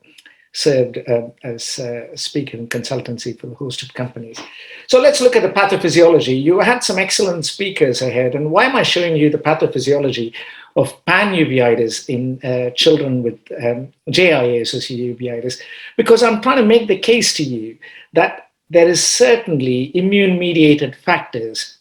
served as a speaker and consultancy for a host of companies. So let's look at the pathophysiology. You had some excellent speakers ahead, and why am I showing you the pathophysiology of pan-uveitis in children with JIA-associated uveitis? Because I'm trying to make the case to you that there is certainly immune-mediated factors,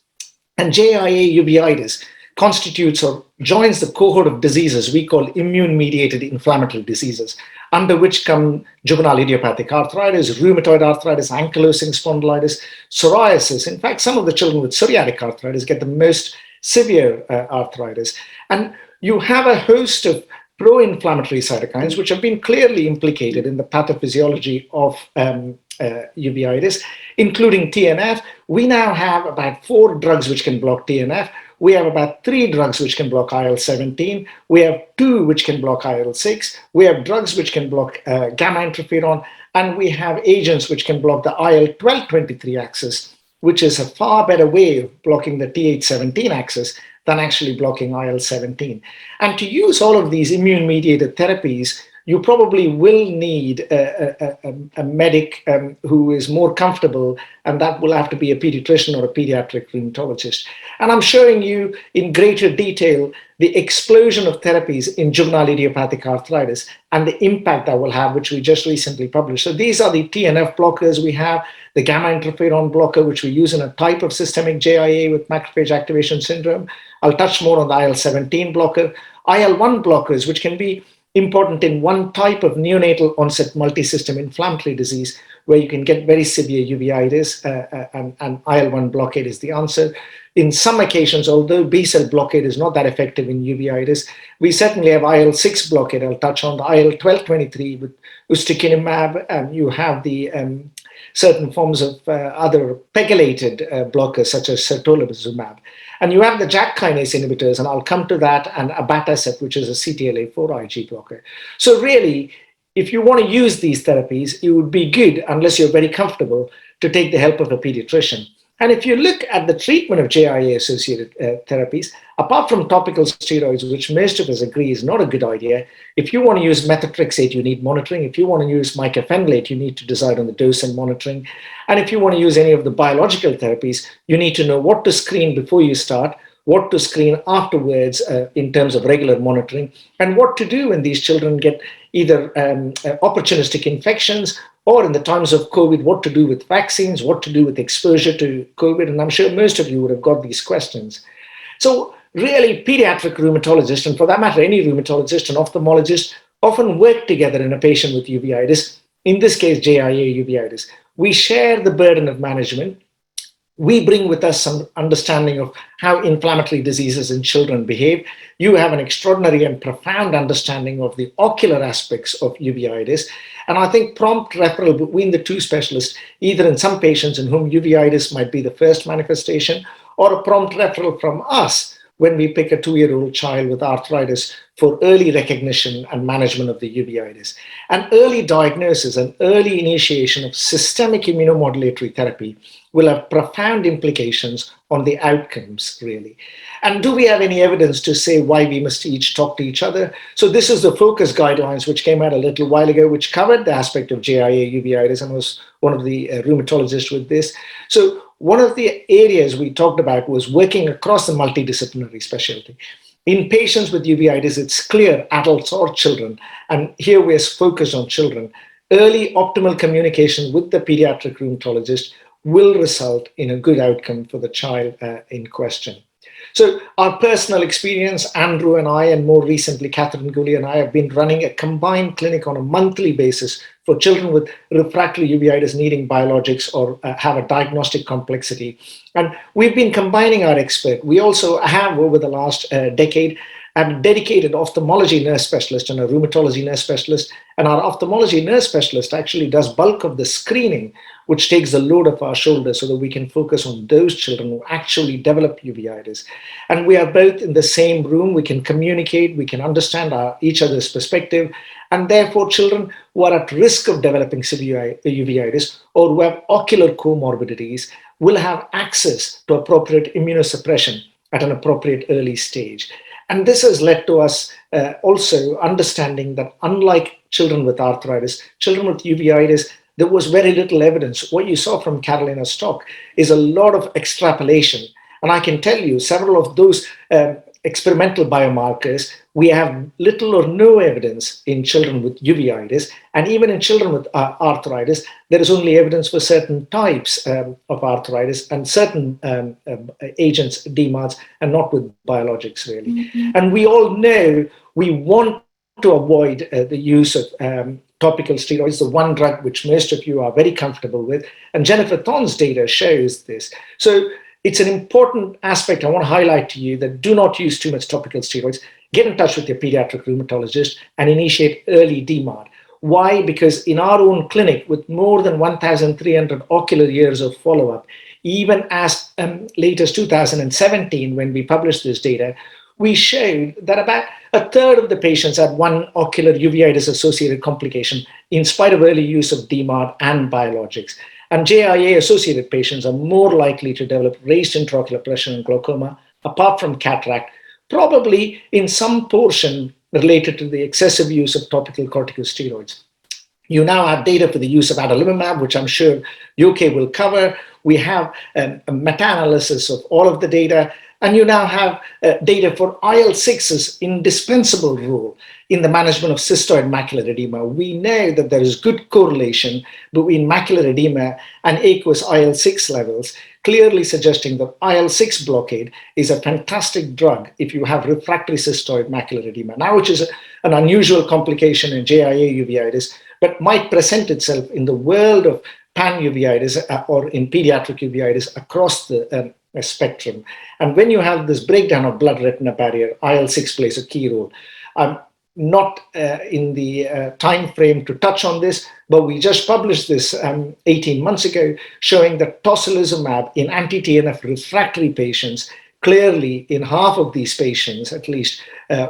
and JIA uveitis constitutes or joins the cohort of diseases we call immune-mediated inflammatory diseases, under which come juvenile idiopathic arthritis, rheumatoid arthritis, ankylosing spondylitis, psoriasis. In fact, some of the children with psoriatic arthritis get the most severe arthritis. And you have a host of pro-inflammatory cytokines which have been clearly implicated in the pathophysiology of uveitis, including TNF. We now have about 4 drugs which can block TNF. We have about 3 drugs which can block IL-17. We have 2 which can block IL-6. We have drugs which can block gamma interferon. And we have agents which can block the IL-12-23 axis, which is a far better way of blocking the Th17 axis than actually blocking IL-17. And to use all of these immune-mediated therapies, you probably will need a medic who is more comfortable, and that will have to be a pediatrician or a pediatric rheumatologist. And I'm showing you in greater detail the explosion of therapies in juvenile idiopathic arthritis and the impact that will have, which we just recently published. So these are the TNF blockers we have, the gamma interferon blocker, which we use in a type of systemic JIA with macrophage activation syndrome. I'll touch more on the IL-17 blocker, IL-1 blockers, which can be important in one type of neonatal onset multisystem inflammatory disease where you can get very severe uveitis, and IL-1 blockade is the answer. In some occasions, although B-cell blockade is not that effective in uveitis, we certainly have IL-6 blockade. I'll touch on the IL-12/23 with ustekinumab, and you have the certain forms of other pegylated blockers such as certolizumab. And you have the JAK kinase inhibitors, and I'll come to that, and abatacept, which is a CTLA-4 Ig blocker. So really, if you want to use these therapies, it would be good, unless you're very comfortable, to take the help of a pediatrician. And if you look at the treatment of JIA-associated therapies, apart from topical steroids, which most of us agree is not a good idea, if you want to use methotrexate, you need monitoring. If you want to use mycophenolate, you need to decide on the dose and monitoring. And if you want to use any of the biological therapies, you need to know what to screen before you start, what to screen afterwards in terms of regular monitoring, and what to do when these children get either opportunistic infections, or in the times of COVID, what to do with vaccines, what to do with exposure to COVID. And I'm sure most of you would have got these questions. So really, pediatric rheumatologists, and for that matter, any rheumatologist and ophthalmologist, often work together in a patient with uveitis, in this case, JIA uveitis. We share the burden of management. We bring with us some understanding of how inflammatory diseases in children behave. You have an extraordinary and profound understanding of the ocular aspects of uveitis. And I think prompt referral between the two specialists, either in some patients in whom uveitis might be the first manifestation, or a prompt referral from us when we pick a 2-year-old child with arthritis for early recognition and management of the uveitis. And early diagnosis and early initiation of systemic immunomodulatory therapy will have profound implications on the outcomes, really. And do we have any evidence to say why we must each talk to each other? So this is the focus guidelines, which came out a little while ago, which covered the aspect of JIA uveitis, and was one of the rheumatologists with this. So one of the areas we talked about was working across the multidisciplinary specialty. In patients with uveitis, it's clear, adults or children, and here we're focused on children, early optimal communication with the pediatric rheumatologist will result in a good outcome for the child in question. So our personal experience, Andrew and I, and more recently Catherine Gooley and I, have been running a combined clinic on a monthly basis for children with refractory uveitis needing biologics or have a diagnostic complexity. And we've been combining our expert. We also have, over the last decade, a dedicated ophthalmology nurse specialist and a rheumatology nurse specialist. And our ophthalmology nurse specialist actually does bulk of the screening, which takes the load off our shoulders so that we can focus on those children who actually develop uveitis. And we are both in the same room. We can communicate, we can understand each other's perspective. And therefore, children who are at risk of developing severe uveitis or who have ocular comorbidities will have access to appropriate immunosuppression at an appropriate early stage. And this has led to us also understanding that unlike children with arthritis, children with uveitis, there was very little evidence. What you saw from Carolina's talk is a lot of extrapolation. And I can tell you several of those experimental biomarkers, we have little or no evidence in children with uveitis. And even in children with arthritis, there is only evidence for certain types of arthritis and certain agents, DMARDs, and not with biologics, really. Mm-hmm. And we all know we want to avoid the use of topical steroids, the one drug which most of you are very comfortable with. And Jennifer Thorne's data shows this. So it's an important aspect I want to highlight to you that do not use too much topical steroids. Get in touch with your pediatric rheumatologist and initiate early DMARD. Why? Because in our own clinic, with more than 1,300 ocular years of follow-up, even as late as 2017, when we published this data, we showed that about a third of the patients had one ocular uveitis-associated complication in spite of early use of DMARD and biologics. And JIA-associated patients are more likely to develop raised intraocular pressure and glaucoma, apart from cataract, probably in some portion related to the excessive use of topical corticosteroids. You now have data for the use of Adelimo Map, which I'm sure UK will cover. We have a meta-analysis of all of the data. And you now have data for IL-6's indispensable role in the management of cystoid macular edema. We know that there is good correlation between macular edema and aqueous IL-6 levels, clearly suggesting that IL-6 blockade is a fantastic drug if you have refractory cystoid macular edema, now which is an unusual complication in JIA uveitis, but might present itself in the world of pan-uveitis or in pediatric uveitis across the spectrum. And when you have this breakdown of blood-retina barrier, IL-6 plays a key role. I'm not in the time frame to touch on this, but we just published this 18 months ago, showing that tocilizumab in anti-TNF refractory patients, clearly in half of these patients at least,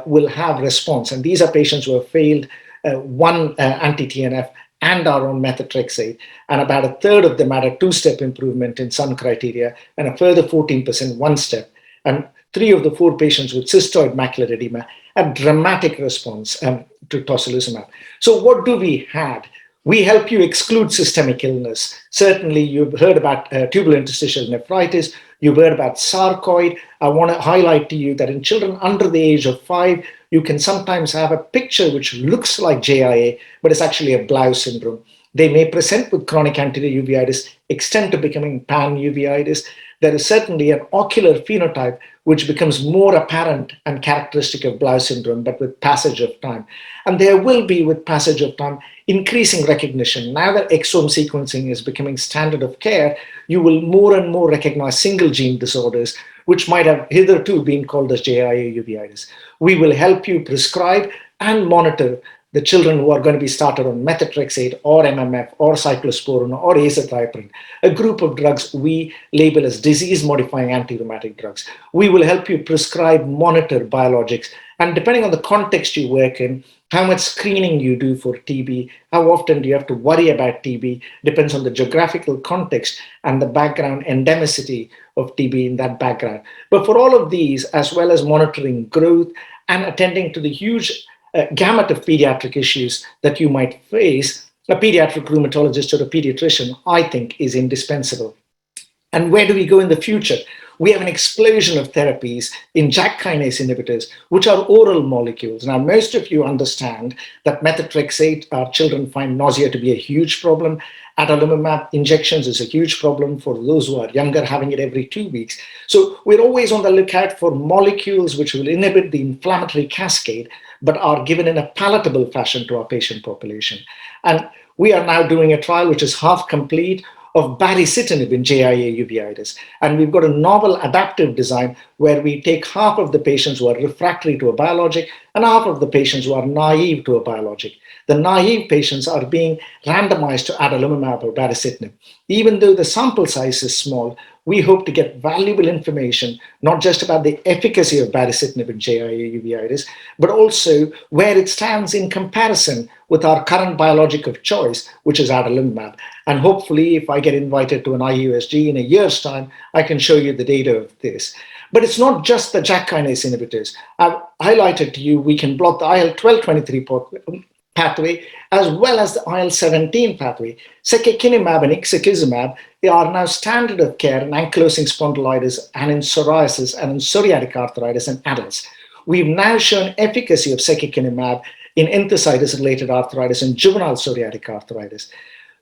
will have response. And these are patients who have failed one anti-TNF and are on methotrexate, and about a third of them had a two-step improvement in some criteria, and a further 14% one-step. And 3 of the 4 patients with cystoid macular edema had dramatic response to tocilizumab. So what do we have? We help you exclude systemic illness. Certainly, you've heard about tubular interstitial nephritis. You've heard about sarcoid. I want to highlight to you that in children under the age of 5, you can sometimes have a picture which looks like JIA, but it's actually a Blau syndrome. They may present with chronic anterior uveitis, extend to becoming pan-uveitis. There is certainly an ocular phenotype which becomes more apparent and characteristic of Blau syndrome, but with passage of time. And there will be, with passage of time, increasing recognition. Now that exome sequencing is becoming standard of care, you will more and more recognize single gene disorders, which might have hitherto been called as JIA uveitis. We will help you prescribe and monitor the children who are going to be started on methotrexate or MMF or cyclosporin or azathioprine, a group of drugs we label as disease-modifying anti-rheumatic drugs. We will help you prescribe, monitor biologics, and depending on the context you work in, how much screening you do for TB, how often do you have to worry about TB, depends on the geographical context and the background endemicity of TB in that background. But for all of these, as well as monitoring growth and attending to the huge gamut of pediatric issues that you might face, a pediatric rheumatologist or a pediatrician, I think, is indispensable. And where do we go in the future? We have an explosion of therapies in JAK kinase inhibitors, which are oral molecules. Now, most of you understand that methotrexate, our children find nausea to be a huge problem. Adelimo Map injections is a huge problem for those who are younger, having it every 2 weeks. So we're always on the lookout for molecules which will inhibit the inflammatory cascade, but are given in a palatable fashion to our patient population. And we are now doing a trial which is half complete of baricitinib in JIA uveitis. And we've got a novel adaptive design where we take half of the patients who are refractory to a biologic and half of the patients who are naive to a biologic. The naive patients are being randomized to adalimumab or baricitinib. Even though the sample size is small, we hope to get valuable information, not just about the efficacy of baricitinib in JIA uveitis, but also where it stands in comparison with our current biologic of choice, which is adalimumab. And hopefully, if I get invited to an IUSG in a year's time, I can show you the data of this. But it's not just the JAK kinase inhibitors. I've highlighted to you, we can block the IL-12/23 pathway, as well as the IL-17 pathway. Secukinumab and ixekizumab, they are now standard of care in ankylosing spondylitis and in psoriasis and in psoriatic arthritis in adults. We've now shown efficacy of secukinumab in enthesitis-related arthritis and juvenile psoriatic arthritis.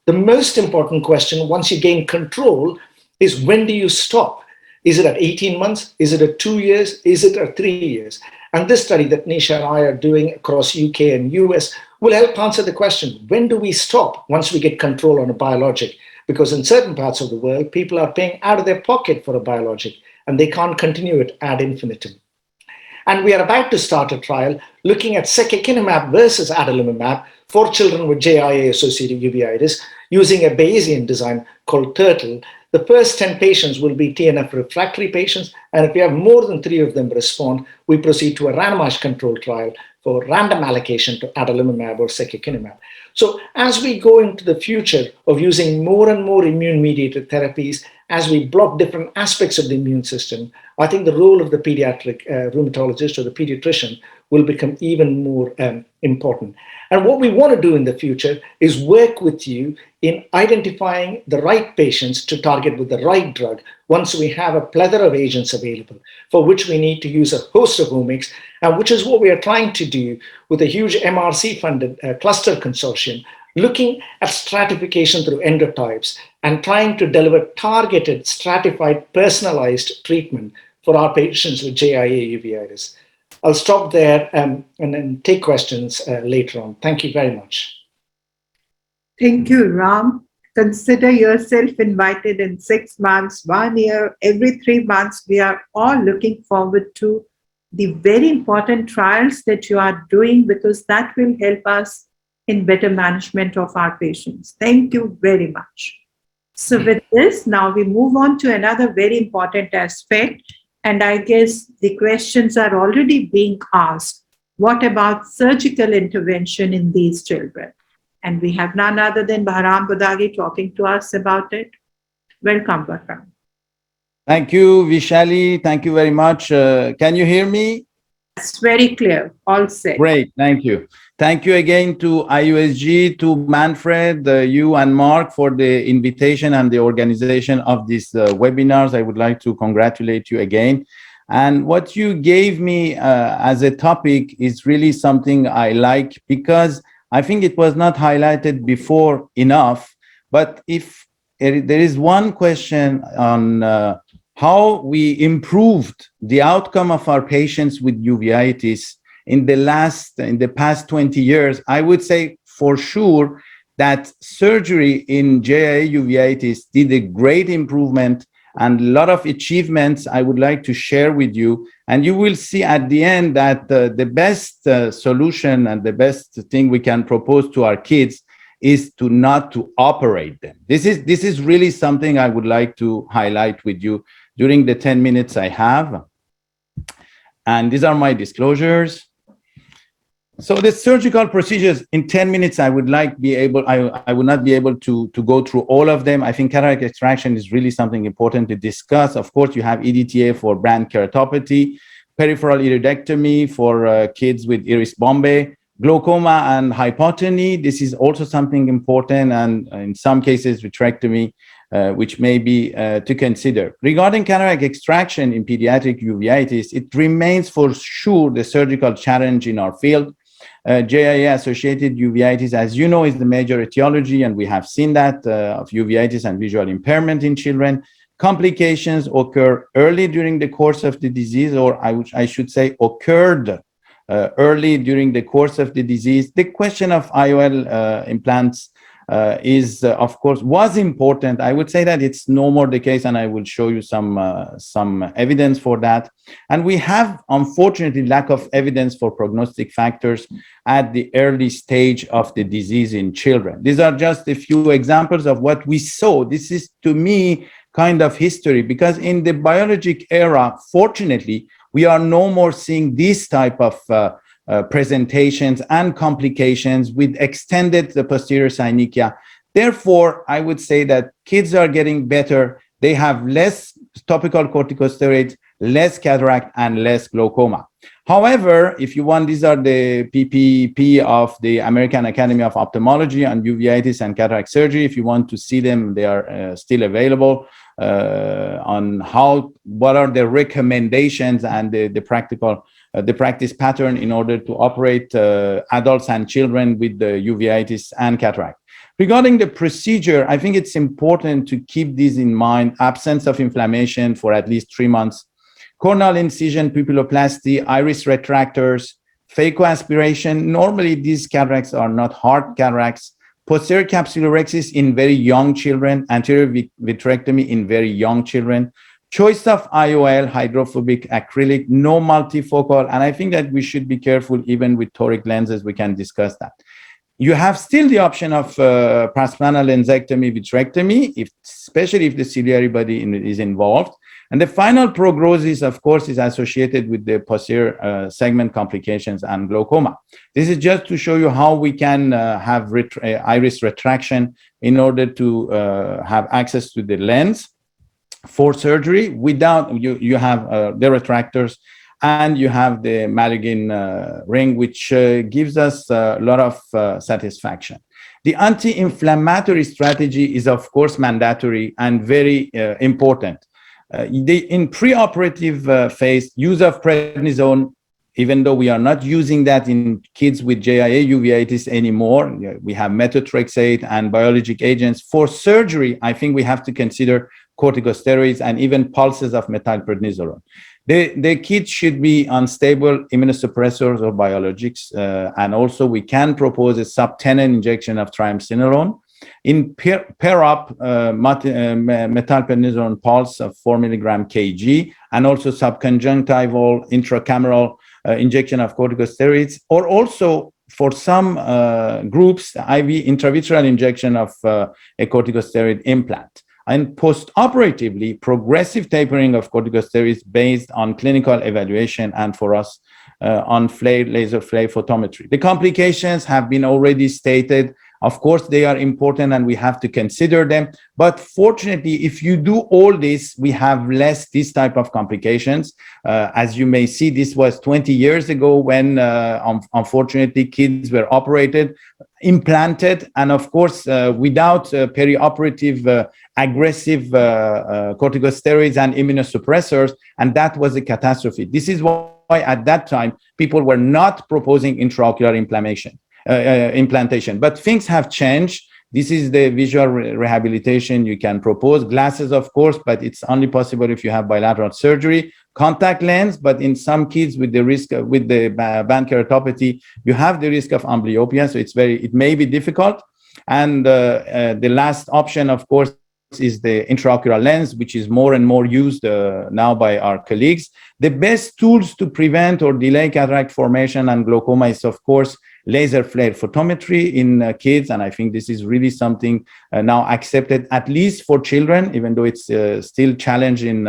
The most important question, once you gain control, is when do you stop? Is it at 18 months? Is it at 2 years? Is it at 3 years? And this study that Nisha and I are doing across UK and US will help answer the question, when do we stop once we get control on a biologic? Because in certain parts of the world, people are paying out of their pocket for a biologic and they can't continue it ad infinitum. And we are about to start a trial looking at secukinumab versus adalimumab for children with JIA-associated uveitis using a Bayesian design called Turtle. The first 10 patients will be TNF refractory patients, and if we have more than 3 of them respond, we proceed to a randomized control trial for random allocation to adalimumab or secukinumab. So as we go into the future of using more and more immune-mediated therapies, as we block different aspects of the immune system, I think the role of the pediatric rheumatologist or the pediatrician will become even more important. And what we want to do in the future is work with you in identifying the right patients to target with the right drug once we have a plethora of agents available, for which we need to use a host of omics, and which is what we are trying to do with a huge MRC-funded cluster consortium, looking at stratification through endotypes and trying to deliver targeted, stratified, personalized treatment for our patients with JIA uveitis. I'll stop there and then take questions later on. Thank you very much. Thank you, Ram. Consider yourself invited in 6 months, 1 year, every 3 months. We are all looking forward to the very important trials that you are doing, because that will help us in better management of our patients. Thank you very much. So with this, now we move on to another very important aspect. And I guess the questions are already being asked. What about surgical intervention in these children? And we have none other than Bahram Budagi talking to us about it. Welcome, Bahram. Thank you, Vishali. Thank you very much. Can you hear me? It's very clear. All set. Great. Thank you. Thank you again to IUSG, to Manfred, you and Mark for the invitation and the organization of these webinars. I would like to congratulate you again. And what you gave me as a topic is really something I like, because I think it was not highlighted before enough. But if there is one question on how we improved the outcome of our patients with uveitis in the past 20 years, I would say for sure that surgery in JIA uveitis did a great improvement and a lot of achievements I would like to share with you. And you will see at the end that the best solution and the best thing we can propose to our kids is to not to operate them. This is really something I would like to highlight with you during the 10 minutes I have. And these are my disclosures. So the surgical procedures in 10 minutes, I would not be able to go through all of them. I think cataract extraction is really something important to discuss. Of course, you have EDTA for brand keratopathy, peripheral iridectomy for kids with iris bombae, glaucoma and hypotony. This is also something important, and in some cases, vitrectomy, which may be to consider. Regarding cataract extraction in pediatric uveitis, it remains for sure the surgical challenge in our field. JIA associated uveitis, as you know, is the major etiology, and we have seen that of uveitis and visual impairment in children. Complications occur early during the course of the disease, or I should say occurred early during the course of the disease. The question of IOL implants of course, was important. I would say that it's no more the case, and I will show you some evidence for that. And we have, unfortunately, lack of evidence for prognostic factors at the early stage of the disease in children. These are just a few examples of what we saw. This is, to me, kind of history, because in the biologic era, fortunately, we are no more seeing this type of presentations and complications with extended the posterior synechia. Therefore, I would say that kids are getting better. They have less topical corticosteroids, less cataract, and less glaucoma. However, if you want, these are the PPP of the American Academy of Ophthalmology on uveitis and cataract surgery. If you want to see them, they are still available on what are the recommendations and the practice pattern in order to operate adults and children with the uveitis and cataract. Regarding the procedure, I think it's important to keep this in mind: absence of inflammation for at least 3 months, corneal incision, pupilloplasty, iris retractors, phacoaspiration. Normally, these cataracts are not hard cataracts. Posterior capsulorhexis in very young children, anterior vitrectomy in very young children. Choice of IOL, hydrophobic acrylic, no multifocal, and I think that we should be careful even with toric lenses. We can discuss that. You have still the option of Parsplanitis lensectomy, vitrectomy, especially if the ciliary body is involved. And the final prognosis, of course, is associated with the posterior segment complications and glaucoma. This is just to show you how we can have iris retraction in order to have access to the lens for surgery without you have the retractors And you have the Malagin ring, which gives us a lot of satisfaction. The anti-inflammatory strategy is, of course, mandatory and very important. In preoperative phase, use of prednisone, even though we are not using that in kids with JIA uveitis anymore, we have methotrexate and biologic agents. For surgery, I think we have to consider corticosteroids and even pulses of methylprednisolone. The kids should be on stable immunosuppressors or biologics, and also we can propose a subtenon injection of triamcinolone. In pair-up methylprednisolone pulse of 4 milligram kg, and also subconjunctival intracameral injection of corticosteroids, or also for some groups, IV intravitreal injection of a corticosteroid implant. And post-operatively, progressive tapering of corticosteroids based on clinical evaluation and for us on laser flare photometry. The complications have been already stated. Of course, they are important and we have to consider them. But fortunately, if you do all this, we have less this type of complications. As you may see, this was 20 years ago when, unfortunately, kids were operated, implanted, and of course, without perioperative aggressive corticosteroids and immunosuppressors, and that was a catastrophe. This is why at that time, people were not proposing intraocular implantation, but things have changed. This is the visual rehabilitation you can propose. Glasses, of course, but it's only possible if you have bilateral surgery. Contact lens, but in some kids with the risk with the band keratopathy, you have the risk of amblyopia, so it may be difficult. And the last option, of course, is the intraocular lens, which is more and more used now by our colleagues. The best tools to prevent or delay cataract formation and glaucoma is, of course, laser flare photometry in kids, and I think this is really something now accepted, at least for children, even though it's still challenging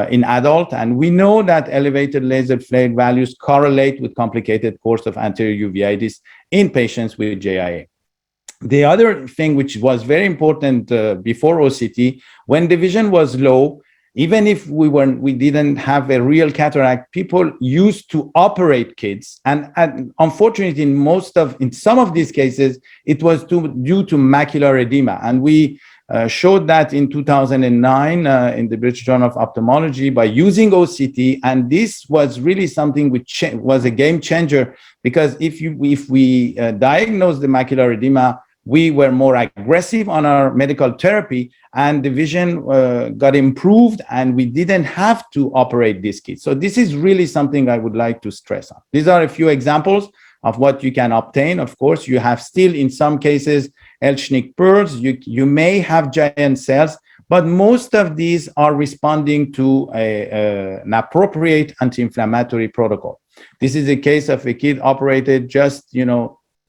in adult. And we know that elevated laser flare values correlate with complicated course of anterior uveitis in patients with JIA. The other thing which was very important before OCT, when the vision was low, even if we didn't have a real cataract, people used to operate kids, and unfortunately, in some of these cases, it was due to macular edema, and we showed that in 2009 in the British Journal of Ophthalmology by using OCT, and this was really something which was a game changer, because if we diagnosed the macular edema, we were more aggressive on our medical therapy, and the vision got improved, and we didn't have to operate these kids. So this is really something I would like to stress on. These are a few examples of what you can obtain. Of course, you have still, in some cases, L-Schnick pearls. You may have giant cells, but most of these are responding to an appropriate anti-inflammatory protocol. This is a case of a kid operated just,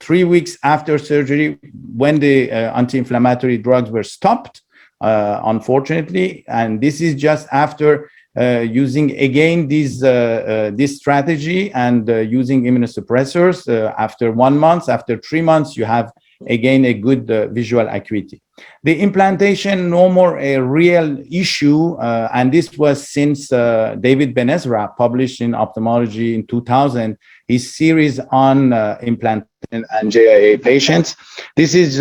3 weeks after surgery, when the anti-inflammatory drugs were stopped, unfortunately, and this is just after using again this strategy and using immunosuppressors. After 1 month, after 3 months, you have again a good visual acuity. The implantation, no more a real issue, and this was since David Ben-Ezra published in Ophthalmology in 2000, his series on implantation and JIA patients. This is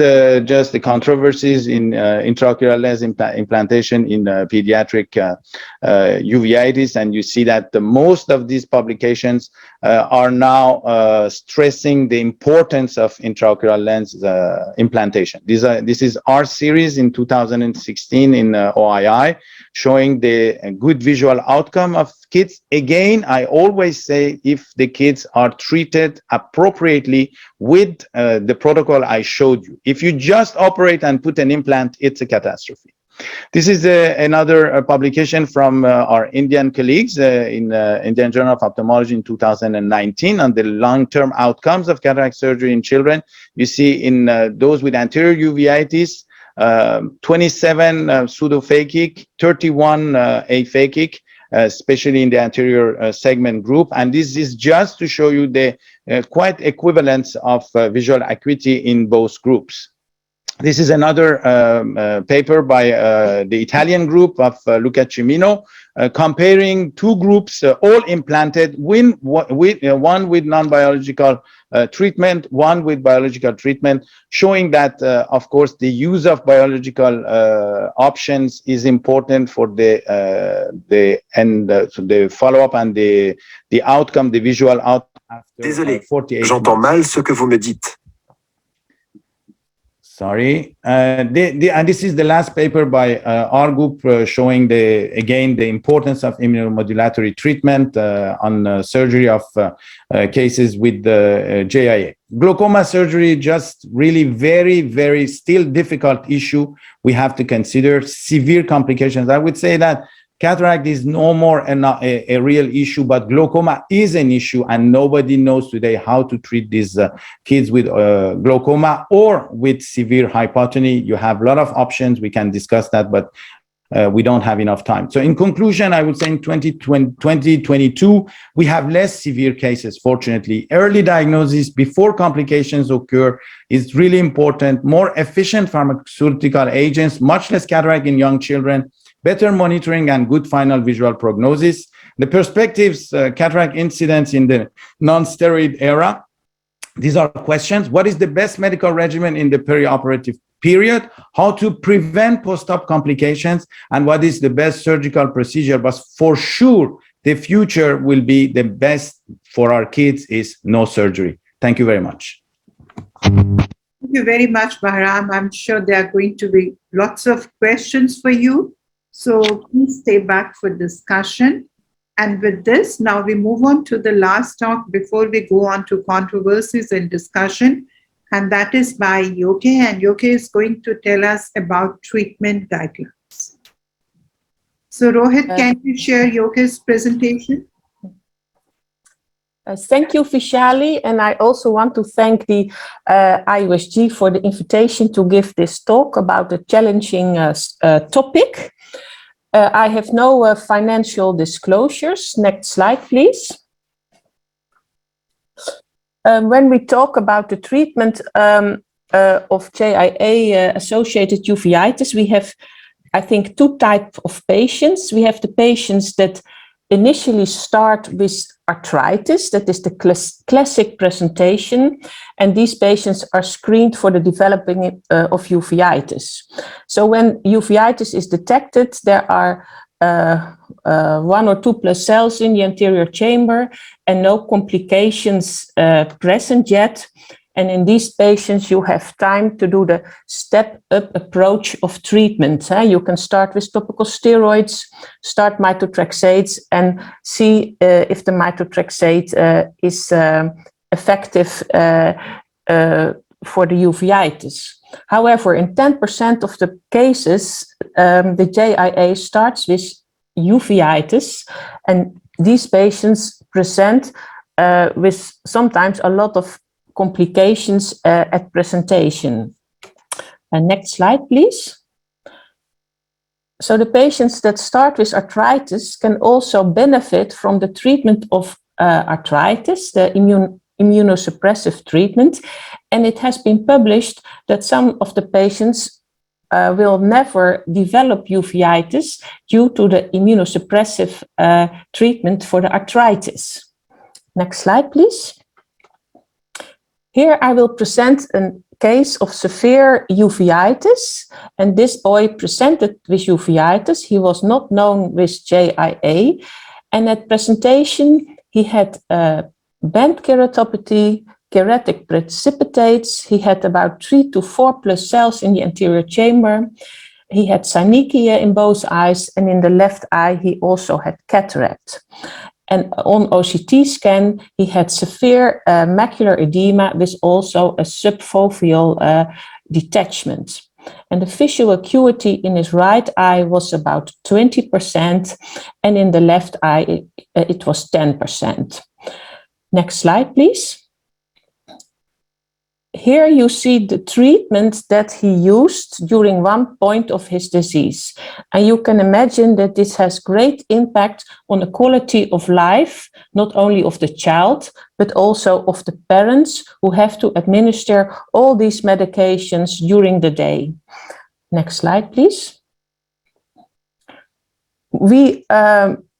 just the controversies in intraocular lens implantation in pediatric uveitis, and you see that the most of these publications are now stressing the importance of intraocular lens implantation. This is our series in 2016 in OII, showing the good visual outcome of kids. Again, I always say, if the kids are treated appropriately with the protocol I showed you. If you just operate and put an implant, it's a catastrophe. This is another publication from our Indian colleagues in Indian Journal of Ophthalmology in 2019 on the long-term outcomes of cataract surgery in children. You see in those with anterior uveitis, 27 pseudophakic, 31 aphakic, especially in the anterior segment group. And this is just to show you the quite equivalence of visual acuity in both groups. This is another paper by the Italian group of Luca Cimino, comparing two groups, all implanted, one with non-biological treatment, one with biological treatment, showing that, of course, the use of biological options is important for the follow-up and the outcome, the visual outcome after 48 j'entends months. mal ce que vous me dites. Sorry, and this is the last paper by our group showing again the importance of immunomodulatory treatment on surgery of cases with JIA. Glaucoma surgery, just really very, very still difficult issue. We have to consider severe complications. I would say that cataract is no more a real issue, but glaucoma is an issue, and nobody knows today how to treat these kids with glaucoma or with severe hypotony. You have a lot of options. We can discuss that, but we don't have enough time. So in conclusion, I would say in 2022, we have less severe cases, fortunately. Early diagnosis before complications occur is really important. More efficient pharmaceutical agents, much less cataract in young children, better monitoring and good final visual prognosis. The perspectives, cataract incidence in the non-steroid era. These are questions. What is the best medical regimen in the perioperative period? How to prevent post-op complications? And what is the best surgical procedure? But for sure, the future will be the best for our kids is no surgery. Thank you very much. Thank you very much, Bahram. I'm sure there are going to be lots of questions for you. So please stay back for discussion. And with this, now we move on to the last talk before we go on to controversies and discussion. And that is by Yoke. And Yoke is going to tell us about treatment guidelines. So Rohit, can you share Yoke's presentation? Thank you, Vishali. And I also want to thank the IUSG for the invitation to give this talk about the challenging topic. I have no financial disclosures. Next slide, please. When we talk about the treatment of JIA-associated uveitis, we have, I think, two types of patients. We have the patients that initially start with arthritis, that is the classic presentation, and these patients are screened for the developing of uveitis. So when uveitis is detected, there are 1 or 2 plus cells in the anterior chamber and no complications present yet. And in these patients, you have time to do the step-up approach of treatment. You can start with topical steroids, start methotrexate, and see if the methotrexate is effective for the uveitis. However, in 10% of the cases, the JIA starts with uveitis, and these patients present with sometimes a lot of complications at presentation. Next slide, please. So the patients that start with arthritis can also benefit from the treatment of arthritis, the immunosuppressive treatment. And it has been published that some of the patients will never develop uveitis due to the immunosuppressive treatment for the arthritis. Next slide, please. Here I will present a case of severe uveitis, and this boy presented with uveitis. He was not known with JIA, and at presentation he had band keratopathy, keratic precipitates. He had about 3 to 4 plus cells in the anterior chamber. He had synechiae in both eyes, and in the left eye he also had cataract. And on OCT scan, he had severe macular edema with also a subfoveal detachment. And the visual acuity in his right eye was about 20%, and in the left eye it was 10%. Next slide, please. here you see the treatment that he used during one point of his disease. And you can imagine that this has great impact on the quality of life, not only of the child, but also of the parents who have to administer all these medications during the day. Next slide, please. We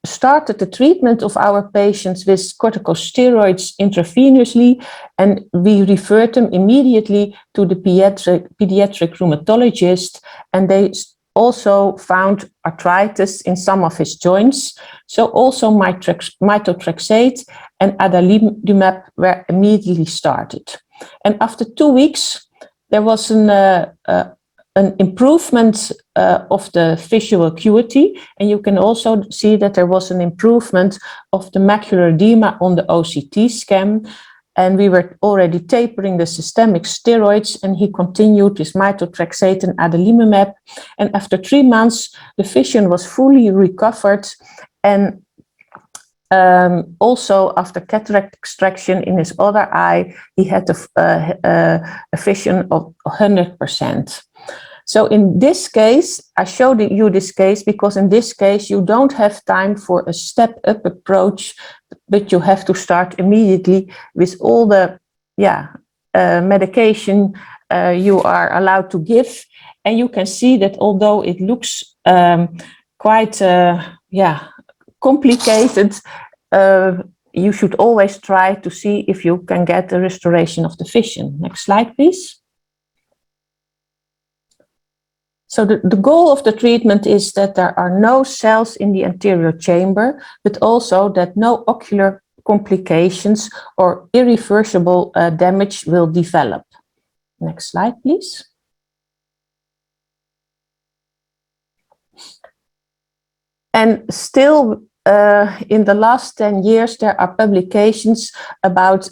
started the treatment of our patients with cortical steroids intravenously, and we referred them immediately to the pediatric rheumatologist, and they also found arthritis in some of his joints. So also methotrexate and adalimumab were immediately started. And after 2 weeks, there was an improvement of the visual acuity, and you can also see that there was an improvement of the macular edema on the OCT scan, and we were already tapering the systemic steroids, and he continued with methotrexate and adalimumab, and after 3 months the vision was fully recovered, and also after cataract extraction in his other eye he had a vision of 100%. So in this case, I showed you this case because in this case, you don't have time for a step-up approach, but you have to start immediately with all the medication you are allowed to give. And you can see that although it looks quite complicated, you should always try to see if you can get the restoration of the vision. Next slide, please. So the goal of the treatment is that there are no cells in the anterior chamber, but also that no ocular complications or irreversible damage will develop. Next slide, please. And still, in the last 10 years, there are publications about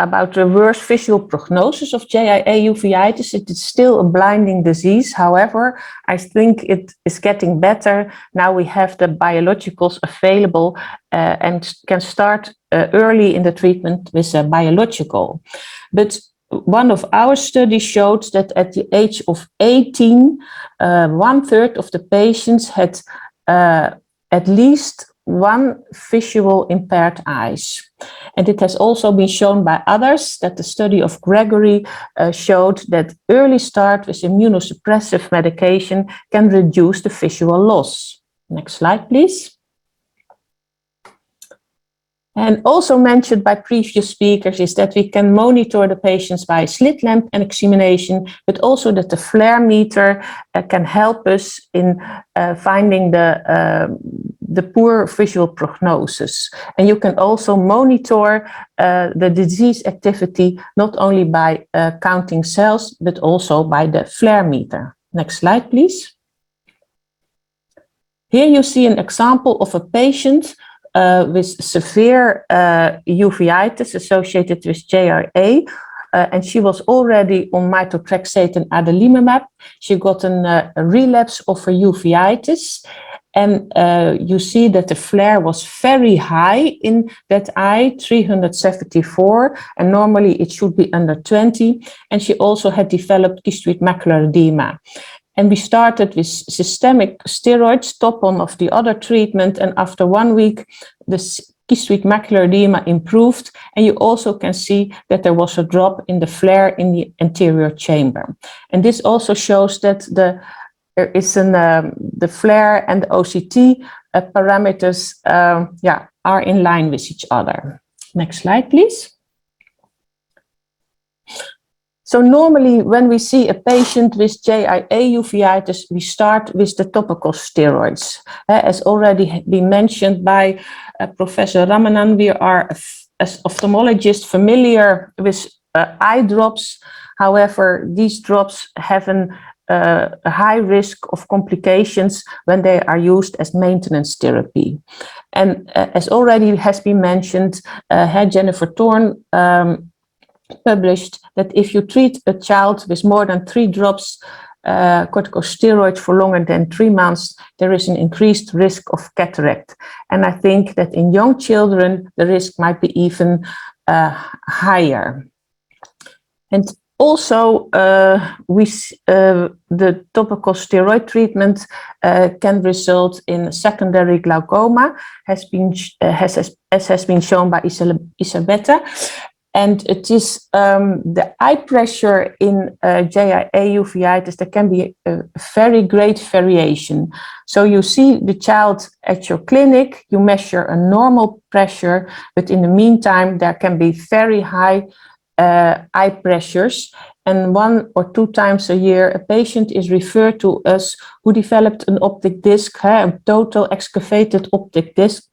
about the worse visual prognosis of Jia uveitis. It is still a blinding disease. However, I think it is getting better. Now we have the biologicals available and can start early in the treatment with a biological. But one of our studies showed that at the age of 18, 1/3 of the patients had at least one visual impaired eyes. And it has also been shown by others that the study of Gregory showed that early start with immunosuppressive medication can reduce the visual loss. Next slide, please. And also mentioned by previous speakers is that we can monitor the patients by slit lamp and examination, but also that the flare meter can help us in finding the poor visual prognosis. And you can also monitor the disease activity not only by counting cells, but also by the flare meter. Next slide, please. Here you see an example of a patient with severe uveitis associated with JRA, and she was already on methotrexate and adalimumab. She got a relapse of her uveitis, and you see that the flare was very high in that eye, 374, and normally it should be under 20, and she also had developed gystoid macular edema. And we started with systemic steroids, top on of the other treatment. And after 1 week, the gystoid macular edema improved. And you also can see that there was a drop in the flare in the anterior chamber. And this also shows that the flare and the OCT parameters are in line with each other. Next slide, please. So normally when we see a patient with JIA uveitis, we start with the topical steroids. As already been mentioned by Professor Ramanan, we are, as ophthalmologists, familiar with eye drops. However, these drops have a high risk of complications when they are used as maintenance therapy. And as already has been mentioned, Jennifer Thorne published that if you treat a child with more than 3 drops corticosteroid for longer than 3 months, there is an increased risk of cataract. And I think that in young children, the risk might be even higher. And also, the topical steroid treatment can result in secondary glaucoma, as has been shown by Isabetta. And it is the eye pressure in JIA uveitis. There can be a very great variation. So you see the child at your clinic, you measure a normal pressure, but in the meantime, there can be very high eye pressures. And 1 or 2 times a year, a patient is referred to us who developed an optic disc, a total excavated optic disc,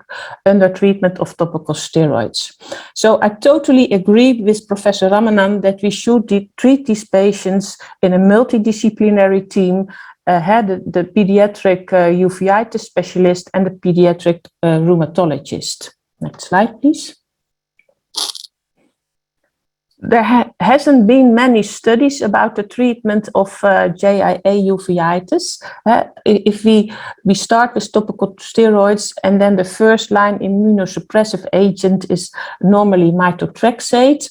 under treatment of topical steroids. So I totally agree with Professor Ramanan that we should treat these patients in a multidisciplinary team, the pediatric uveitis specialist and the pediatric rheumatologist. Next slide, please. There hasn't been many studies about the treatment of JIA uveitis. If we start with topical steroids, and then the first line immunosuppressive agent is normally methotrexate,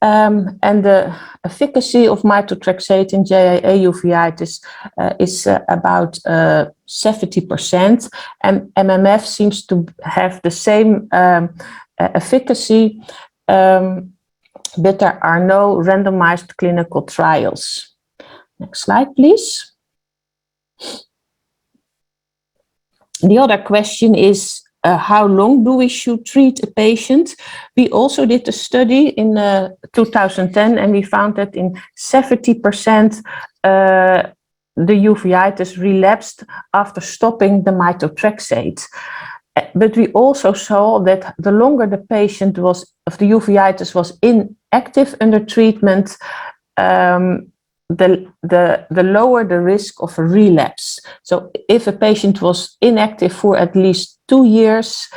and the efficacy of methotrexate in JIA uveitis is about 70%, and MMF seems to have the same efficacy, but there are no randomized clinical trials. Next slide, please. The other question is, how long do we should treat a patient? We also did a study in 2010, and we found that in 70% the uveitis relapsed after stopping the methotrexate. But we also saw that the longer the patient was, of the uveitis was inactive under treatment, the lower the risk of a relapse. So if a patient was inactive for at least 2 years,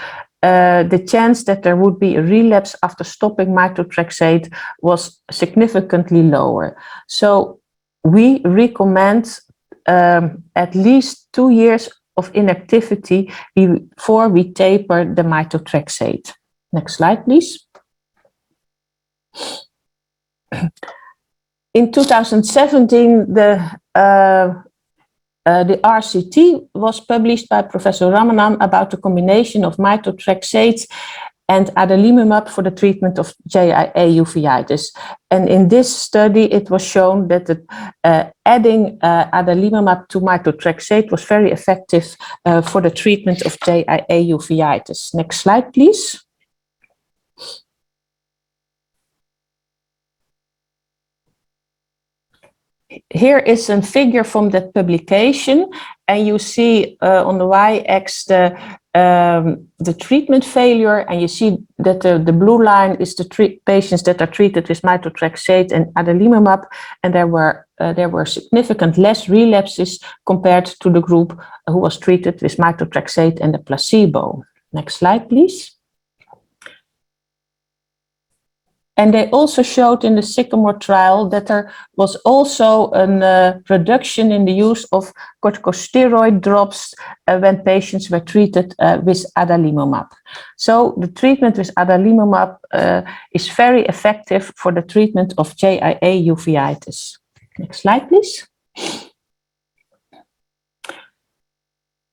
the chance that there would be a relapse after stopping methotrexate was significantly lower. So we recommend at least 2 years of inactivity before we taper the methotrexate. Next slide, please. In 2017, the RCT was published by Professor Ramanan about the combination of methotrexate and Adelimo Map for the treatment of JIA uveitis. And in this study, it was shown that adding Adelimo Map to methotrexate was very effective for the treatment of JIA uveitis. Next slide, please. Here is a figure from that publication, and you see on the y-axis the treatment failure, and you see that the blue line is the patients that are treated with methotrexate and Adelimo Map, and there were significant less relapses compared to the group who was treated with methotrexate and the placebo. Next slide, please. And they also showed in the Sycamore trial that there was also a reduction in the use of corticosteroid drops when patients were treated with Adelimo Map. So the treatment with Adelimo Map is very effective for the treatment of JIA uveitis. Next slide, please.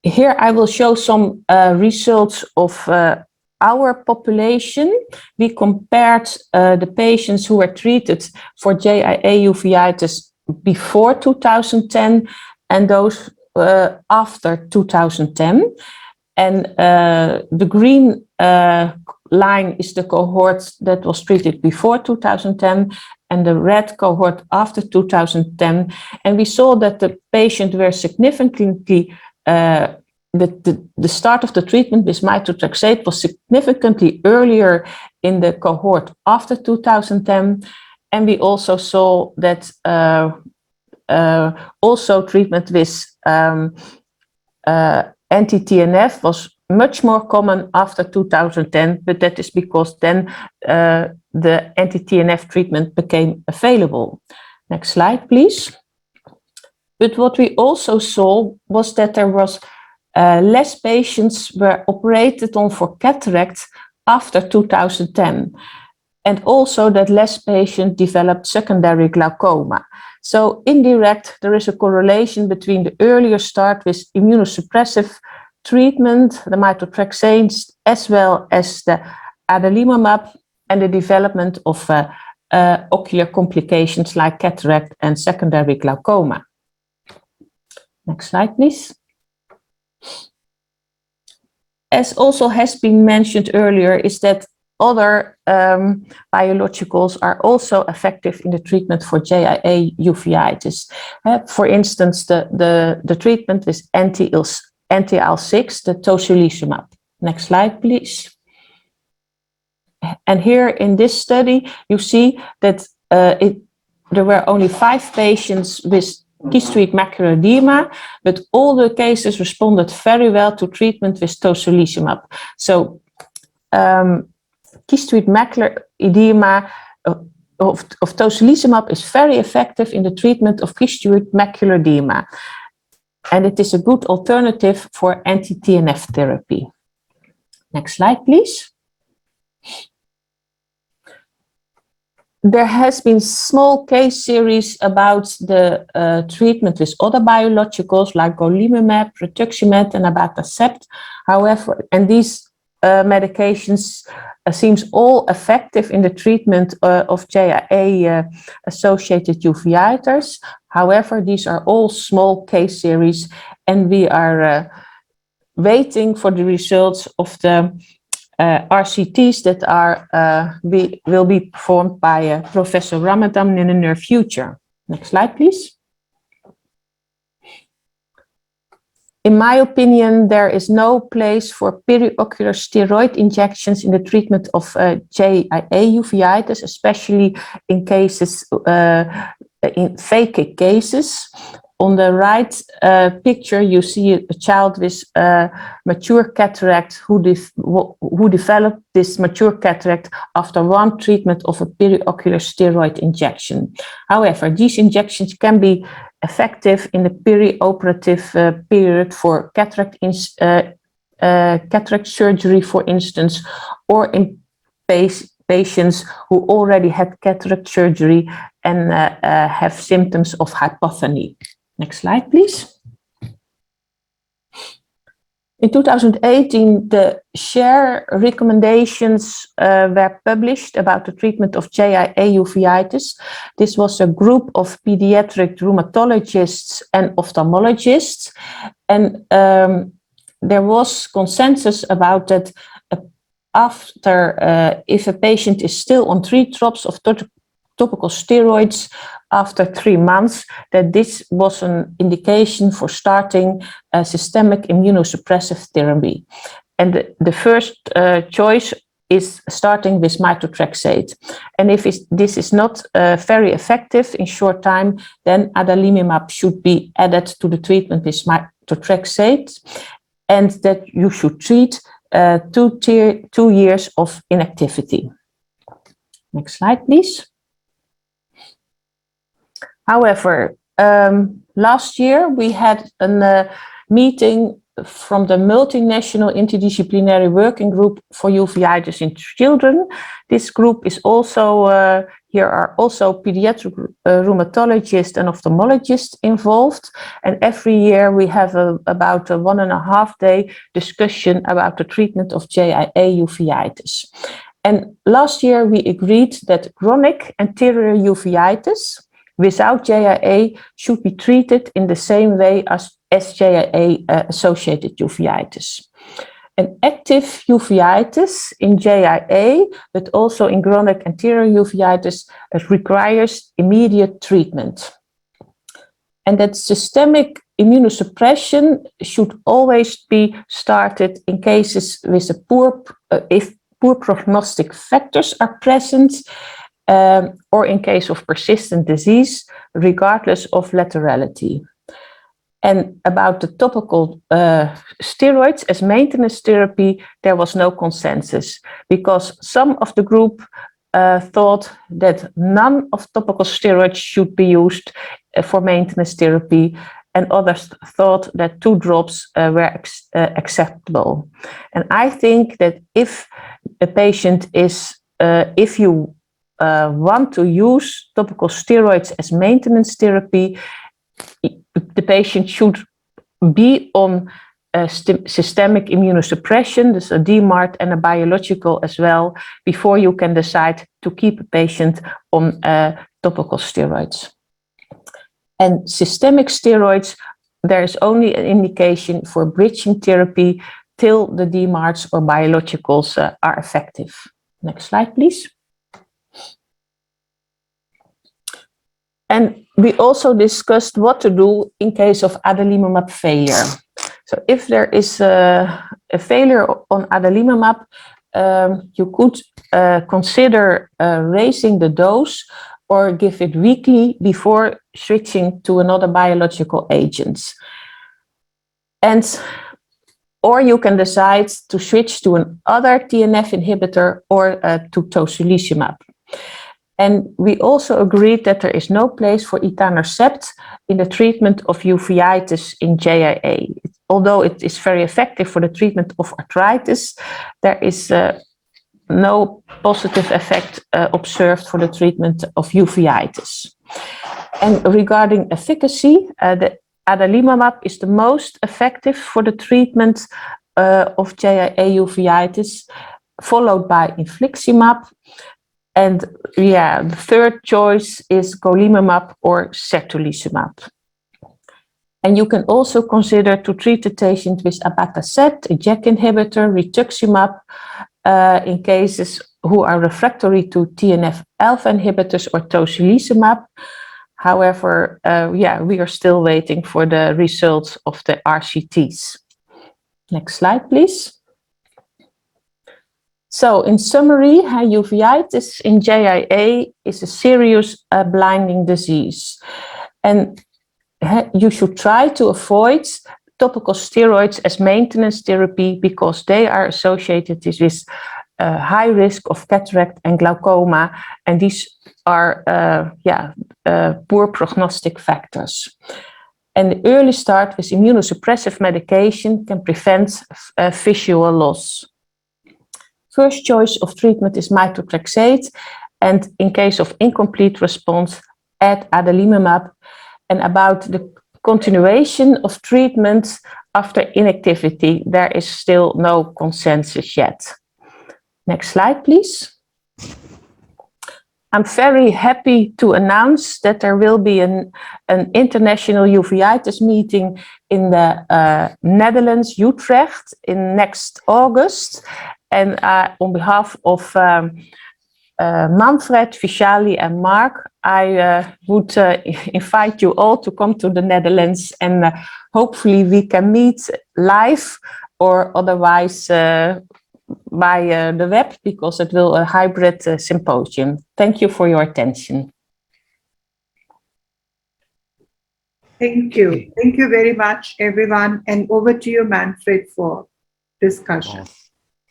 Here I will show some results of our population. We compared the patients who were treated for JIA uveitis before 2010 and those after 2010. And the green line is the cohort that was treated before 2010 and the red cohort after 2010. And we saw that the patients were significantly the start of the treatment with methotrexate was significantly earlier in the cohort after 2010, and we also saw that also treatment with anti-TNF was much more common after 2010, but that is because then the anti-TNF treatment became available. Next slide, please. But what we also saw was that there was less patients were operated on for cataract after 2010. and also that less patients developed secondary glaucoma. So indirect, there is a correlation between the earlier start with immunosuppressive treatment, the methotrexate, as well as the Adelimo Map, and the development of ocular complications like cataract and secondary glaucoma. Next slide, please. As also has been mentioned earlier, is that other biologicals are also effective in the treatment for JIA uveitis. For instance, the treatment with anti-IL-6, the tocilizumab. Next slide, please. And here in this study, you see that there were only 5 patients with chystoid macular edema, but all the cases responded very well to treatment with tocilizumab. So chystoid macular edema of tocilizumab is very effective in the treatment of chystoid macular edema, and it is a good alternative for anti-TNF therapy. Next slide, please. There has been small case series about the treatment with other biologicals like golimumab, rituximab, and abatacept. However, and these medications seems all effective in the treatment of JIA-associated uveitis. However, these are all small case series, and we are waiting for the results of the RCTs that will be performed by Professor Ramadan in the near future. Next slide, please. In my opinion, there is no place for periocular steroid injections in the treatment of JIA uveitis, especially in cases, in phakic cases. On the right picture, you see a child with mature cataract who developed this mature cataract after one treatment of a periocular steroid injection. However, these injections can be effective in the perioperative period for cataract surgery, for instance, or in patients who already had cataract surgery and have symptoms of hypothony. Next slide, please. In 2018, the SHARE recommendations were published about the treatment of JIA uveitis. This was a group of pediatric rheumatologists and ophthalmologists, and there was consensus about that after, if a patient is still on 3 drops of topical steroids after 3 months, that this was an indication for starting a systemic immunosuppressive therapy. And the first choice is starting with methotrexate. And if this is not very effective in short time, then adalimumab should be added to the treatment with methotrexate, and that you should treat 2 years of inactivity. Next slide, please. However, last year we had a meeting from the multinational interdisciplinary working group for uveitis in children. This group is also, here are also pediatric rheumatologists and ophthalmologists involved. And every year we have about a 1.5 day discussion about the treatment of JIA uveitis. And last year we agreed that chronic anterior uveitis without JIA should be treated in the same way as JIA-associated uveitis. An active uveitis in JIA, but also in chronic anterior uveitis, requires immediate treatment. And that systemic immunosuppression should always be started in cases with a if poor prognostic factors are present, or in case of persistent disease, regardless of laterality. And about the topical steroids as maintenance therapy, there was no consensus, because some of the group thought that none of topical steroids should be used for maintenance therapy, and others thought that 2 drops were acceptable. And I think that if a patient is if you want to use topical steroids as maintenance therapy, the patient should be on systemic immunosuppression, this a DMARD and a biological as well, before you can decide to keep a patient on topical steroids. And systemic steroids, there is only an indication for bridging therapy till the DMARDs or biologicals are effective. Next slide, please. And we also discussed what to do in case of Adelimo Map failure. So if there is a failure on Adelimo Map, you could consider raising the dose or give it weekly before switching to another biological agent. Or you can decide to switch to another TNF inhibitor or to tocilizumab. And we also agreed that there is no place for etanercept in the treatment of uveitis in JIA. Although it is very effective for the treatment of arthritis, there is no positive effect observed for the treatment of uveitis. And regarding efficacy, the Adelimo Map is the most effective for the treatment of JIA uveitis, followed by infliximab. And yeah, the third choice is golimumab or certolizumab. And you can also consider to treat the patient with abatacept, a JAK inhibitor, rituximab, in cases who are refractory to TNF-alpha inhibitors or tocilizumab. However, yeah, we are still waiting for the results of the RCTs. Next slide, please. So in summary, uveitis in JIA is a serious blinding disease. And you should try to avoid topical steroids as maintenance therapy because they are associated with high risk of cataract and glaucoma. And these are poor prognostic factors. And the early start with immunosuppressive medication can prevent visual loss. First choice of treatment is methotrexate, and in case of incomplete response, add adalimumab. And about the continuation of treatment after inactivity, there is still no consensus yet. Next slide, please. I'm very happy to announce that there will be an international uveitis meeting in the Netherlands, Utrecht, in next August. And on behalf of Manfred, Vishali, and Mark, I would invite you all to come to the Netherlands, and hopefully we can meet live or otherwise by the web, because it will a hybrid symposium. Thank you for your attention. Thank you. Thank you very much, everyone. And over to you, Manfred, for discussion.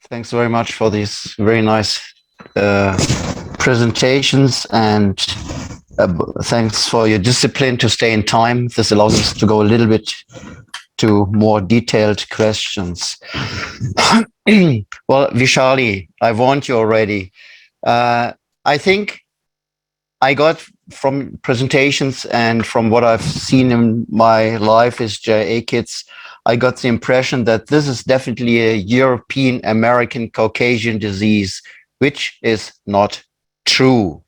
Thanks very much for these very nice presentations, and thanks for your discipline to stay in time. This allows us to go a little bit to more detailed questions. Well, Vishali, I warned you already. I think I got from presentations and from what I've seen in my life as JIA kids, I got the impression that this is definitely a European American Caucasian disease, which is not true.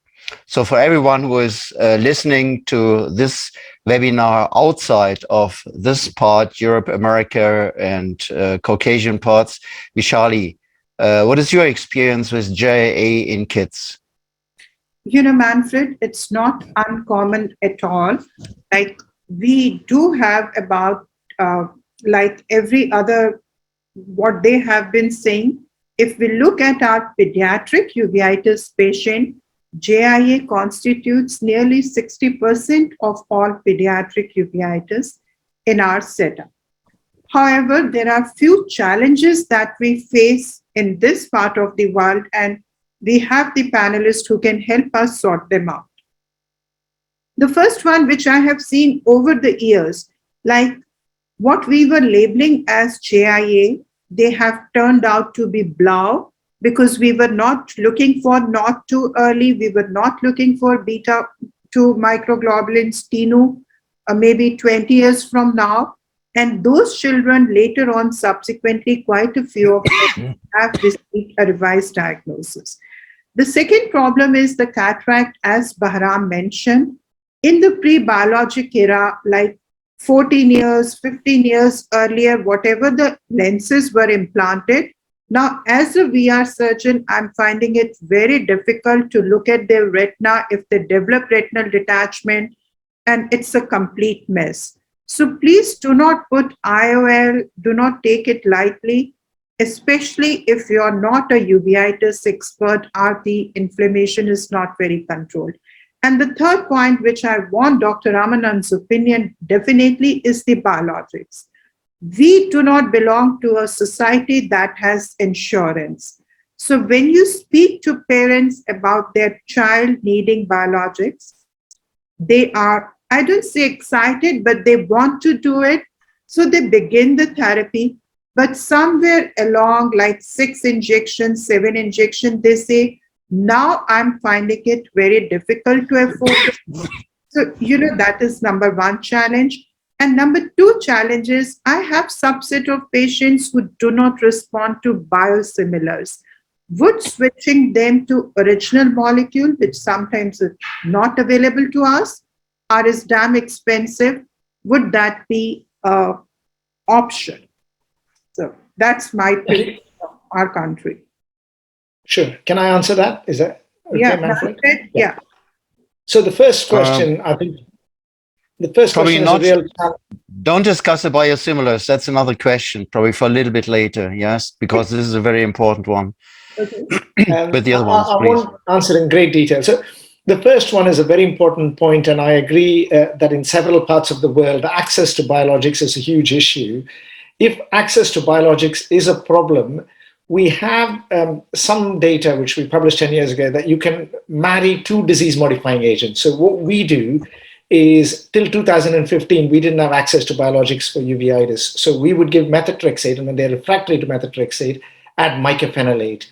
So for everyone who is listening to this webinar outside of this part, Europe, America, and Caucasian parts, Vishali, what is your experience with JIA in kids? You know, Manfred, it's not uncommon at all. Like, we do have about like every other, what they have been saying. If we look at our pediatric uveitis patient, JIA constitutes nearly 60% of all pediatric uveitis in our setup. However, there are few challenges that we face in this part of the world, and we have the panelists who can help us sort them out. The first one, which I have seen over the years, like what we were labeling as JIA, they have turned out to be blau, because we were not looking for not too early. We were not looking for beta 2 microglobulins, TNU, maybe 20 years from now. And those children later on, subsequently, quite a few of them have received a revised diagnosis. The second problem is the cataract, as Bahram mentioned. In the pre-biologic era, like 14 years, 15 years earlier, whatever the lenses were implanted, now as a VR surgeon, I'm finding it very difficult to look at their retina if they develop retinal detachment, and it's a complete mess. So please do not put IOL, do not take it lightly, especially if you're not a uveitis expert or the inflammation is not very controlled. And the third point, which I want Dr. Ramanan's opinion definitely, is the biologics. We do not belong to a society that has insurance. So when you speak to parents about their child needing biologics, they are, I don't say excited, but they want to do it. So they begin the therapy, but somewhere along like 6 injections, 7 injections, they say, now I'm finding it very difficult to afford. So, that is number one challenge. And number two challenge is I have subset of patients who do not respond to biosimilars. Would switching them to original molecule, which sometimes is not available to us, or is damn expensive, would that be an option? So that's my opinion of our country. Sure. Can I answer that? Is that okay, yeah, Manfred? Yeah. So the first question, I think, the first probably question is not. a real. Don't discuss the biosimilars. That's another question, probably for a little bit later. Yes, because this is a very important one. Okay. But the other ones, I please. won't answer in great detail. So the first one is a very important point, and I agree that in several parts of the world, access to biologics is a huge issue. If access to biologics is a problem, we have some data which we published 10 years ago that you can marry 2 disease-modifying agents. So what we do is, till 2015, we didn't have access to biologics for uveitis. So we would give methotrexate, and when they're refractory to methotrexate, add mycophenolate.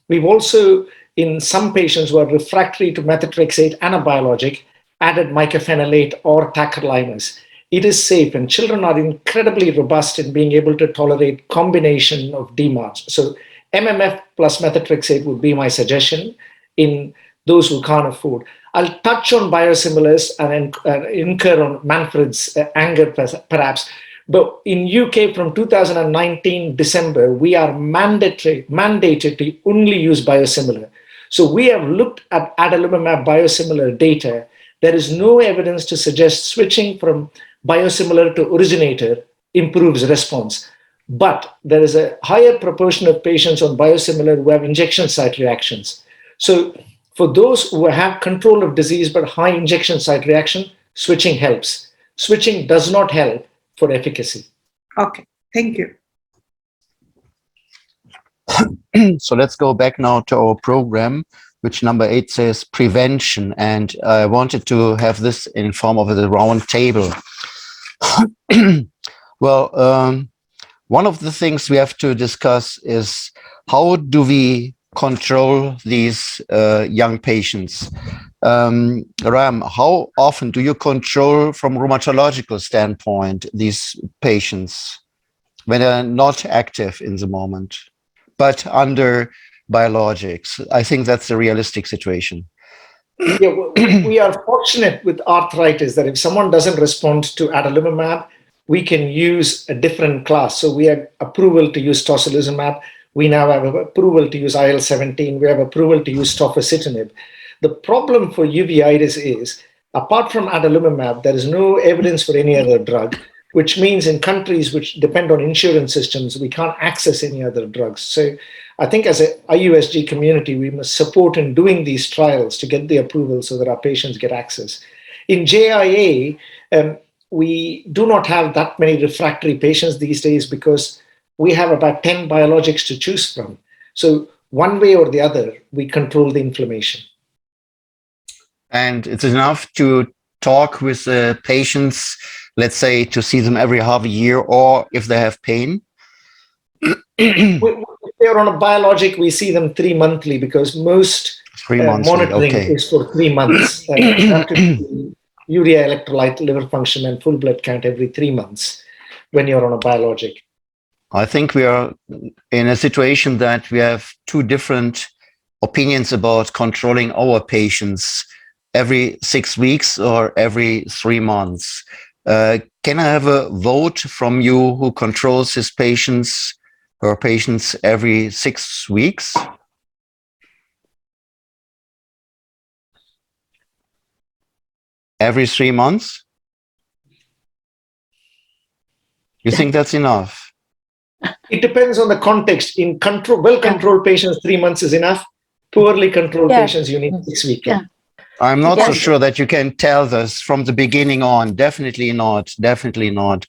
We've also, in some patients who are refractory to methotrexate and a biologic, added mycophenolate or tacrolimus. It is safe, and children are incredibly robust in being able to tolerate combination of DMARDs. So MMF plus methotrexate would be my suggestion in those who can't afford. I'll touch on biosimilars and incur on Manfred's anger perhaps. But in UK from 2019 December, we are mandated to only use biosimilar. So we have looked at Adelimo Map biosimilar data. There is no evidence to suggest switching from biosimilar to originator improves response. But there is a higher proportion of patients on biosimilar who have injection site reactions. So for those who have control of disease but high injection site reaction, switching helps. Switching does not help for efficacy. Okay, thank you. So let's go back now to our program, which number 8 says prevention. And I wanted to have this in form of a round table. Well, one of the things we have to discuss is how do we control these young patients? Ram, how often do you control from rheumatological standpoint these patients when they're not active in the moment, but under biologics? I think that's a realistic situation. Yeah, we are fortunate with arthritis that if someone doesn't respond to Adelimo Map, we can use a different class. So we have approval to use tocilizumab. We now have approval to use IL-17. We have approval to use tofacitinib. The problem for uveitis is, apart from Adelimo Map, there is no evidence for any other drug, which means in countries which depend on insurance systems, we can't access any other drugs. So I think as an IUSG community, we must support in doing these trials to get the approval so that our patients get access. In JIA, we do not have that many refractory patients these days because we have about 10 biologics to choose from. So one way or the other, we control the inflammation. And it's enough to talk with the patients, let's say, to see them every half a year, or if they have pain? they're on a biologic, we see them 3 monthly because most 3 months. monitoring Okay. is for 3 months. You have to do urea, electrolyte, liver function, and full blood count every 3 months when you're on a biologic. I think we are in a situation that we have two different opinions about controlling our patients every 6 weeks or every 3 months. Can I have a vote from you who controls his patients or patients every 6 weeks? Every 3 months? You think that's enough? It depends on the context. In well-controlled patients, 3 months is enough. Poorly controlled patients, you need 6 weeks. Yeah. I'm not so sure that you can tell this from the beginning on. Definitely not. Definitely not.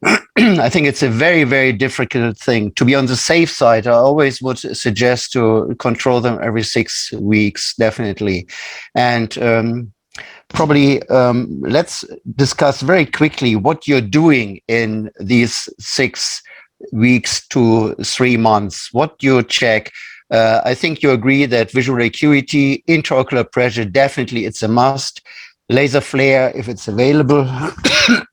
I think it's a very, very difficult thing. To be on the safe side, I always would suggest to control them every 6 weeks, definitely. And probably let's discuss very quickly what you're doing in these 6 weeks to 3 months, what you check. I think you agree that visual acuity, intraocular pressure, definitely it's a must. Laser flare, if it's available.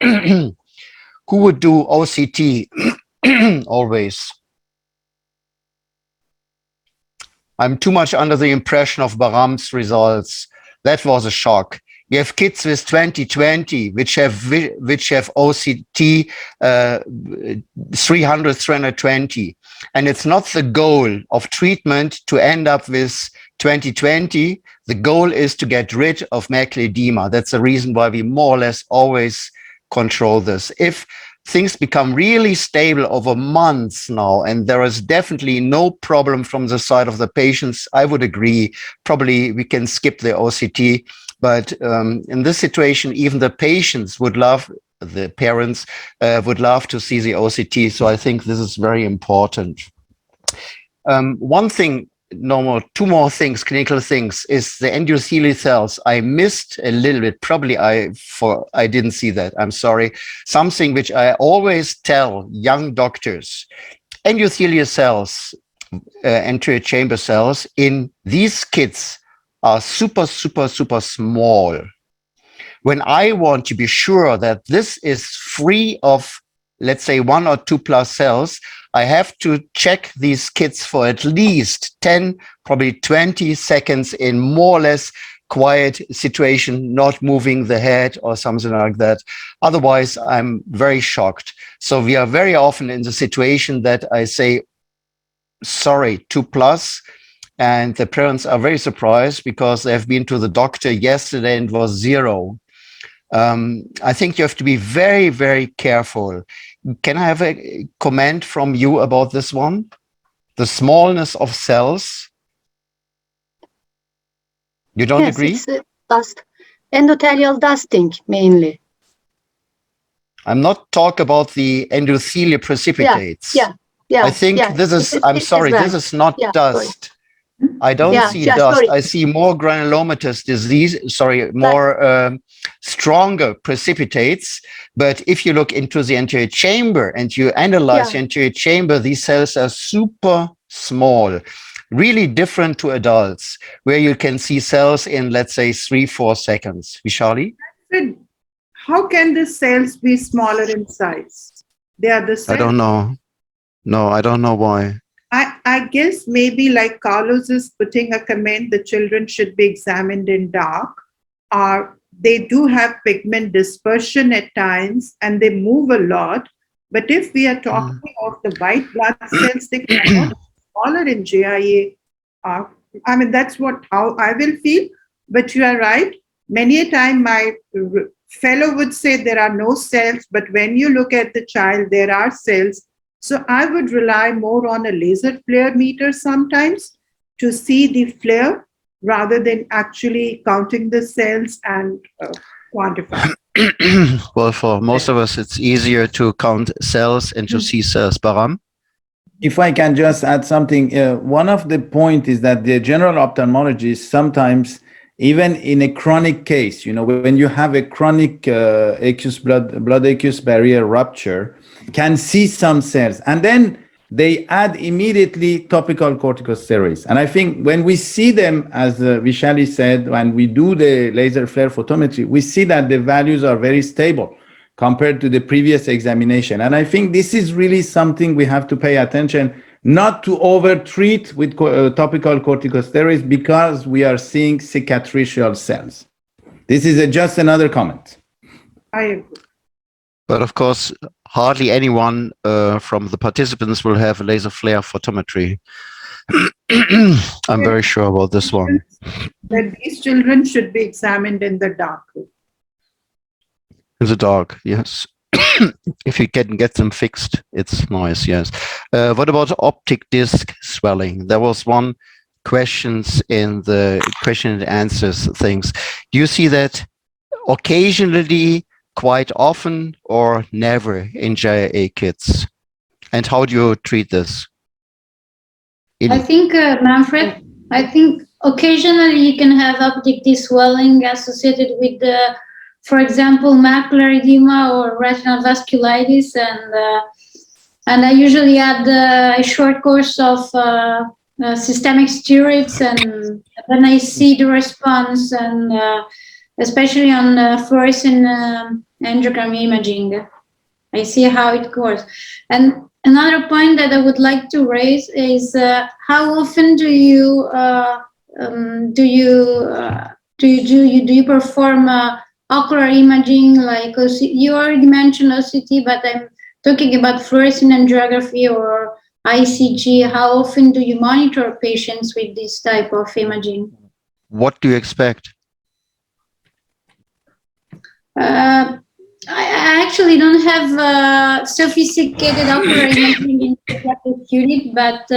Who would do OCT? Always. I'm too much under the impression of Bahram's results. That was a shock. You have kids with 20/20, which have OCT 300, 320. And it's not the goal of treatment to end up with 20/20. The goal is to get rid of macular edema. That's the reason why we more or less always control this. If things become really stable over months now, and there is definitely no problem from the side of the patients, I would agree, probably we can skip the OCT. But in this situation, even the patients would love, the parents would love to see the OCT. So I think this is very important. One thing, two more things, clinical things, is the endothelial cells. I missed a little bit. Probably I didn't see that. I'm sorry. Something which I always tell young doctors: endothelial cells, anterior chamber cells in these kids are super, super, super small. When I want to be sure that this is free of, let's say, 1 or 2 plus cells, I have to check these kids for at least 10, probably 20 seconds in more or less quiet situation, not moving the head or something like that. Otherwise, I'm very shocked. So we are very often in the situation that I say, sorry, 2 plus. And the parents are very surprised because they have been to the doctor yesterday and it was 0. I think you have to be very, very careful. Can I have a comment from you about this one? The smallness of cells. You don't agree? Yes, it's dust. Endothelial dusting mainly. I'm not talking about the endothelial precipitates. Yeah. I think this is, I'm sorry, this is not dust. Sorry. I don't see dust. Sorry. I see more granulomatous disease, more stronger precipitates. But if you look into the anterior chamber and you analyze the anterior chamber, these cells are super small, really different to adults, where you can see cells in, let's say, 3-4 seconds. Vishali? How can the cells be smaller in size? They are the same. I don't know. No, I don't know why. I guess maybe like Carlos is putting a comment, the children should be examined in dark, or they do have pigment dispersion at times and they move a lot. But if we are talking of the white blood cells, they cannot be smaller in JIA. I mean, that's how I will feel. But you are right. Many a time my fellow would say there are no cells, but when you look at the child, there are cells. So I would rely more on a laser flare meter sometimes to see the flare rather than actually counting the cells and quantify. Well, for most of us, it's easier to count cells and to see cells. Bahram? If I can just add something, one of the points is that the general ophthalmologist sometimes, even in a chronic case, when you have a chronic blood aqueous barrier rupture, can see some cells. And then they add immediately topical corticosteroids. And I think when we see them, as Vishali said, when we do the laser flare photometry, we see that the values are very stable compared to the previous examination. And I think this is really something we have to pay attention, not to over-treat with topical corticosteroids because we are seeing cicatricial cells. This is just another comment. I agree. But of course, hardly anyone from the participants will have a laser flare photometry. I'm very sure about this one. That these children should be examined in the dark room. In the dark, yes. If you can get them fixed, it's nice, yes. What about optic disc swelling? There was one questions in the question and answers things. Do you see that occasionally, quite often, or never in JIA kids? And how do you treat this? I think, Manfred, I think occasionally you can have optic disc swelling associated with the, for example, macular edema or retinal vasculitis, and I usually add a short course of systemic steroids, and then I see the response, and especially on fluorescent angiogram imaging, I see how it goes. And another point that I would like to raise is how often do you perform ocular imaging, like you already mentioned OCT, but I'm talking about fluorescent angiography or ICG. How often do you monitor patients with this type of imaging? What do you expect? I actually don't have sophisticated ocular imaging in the pediatric unit, but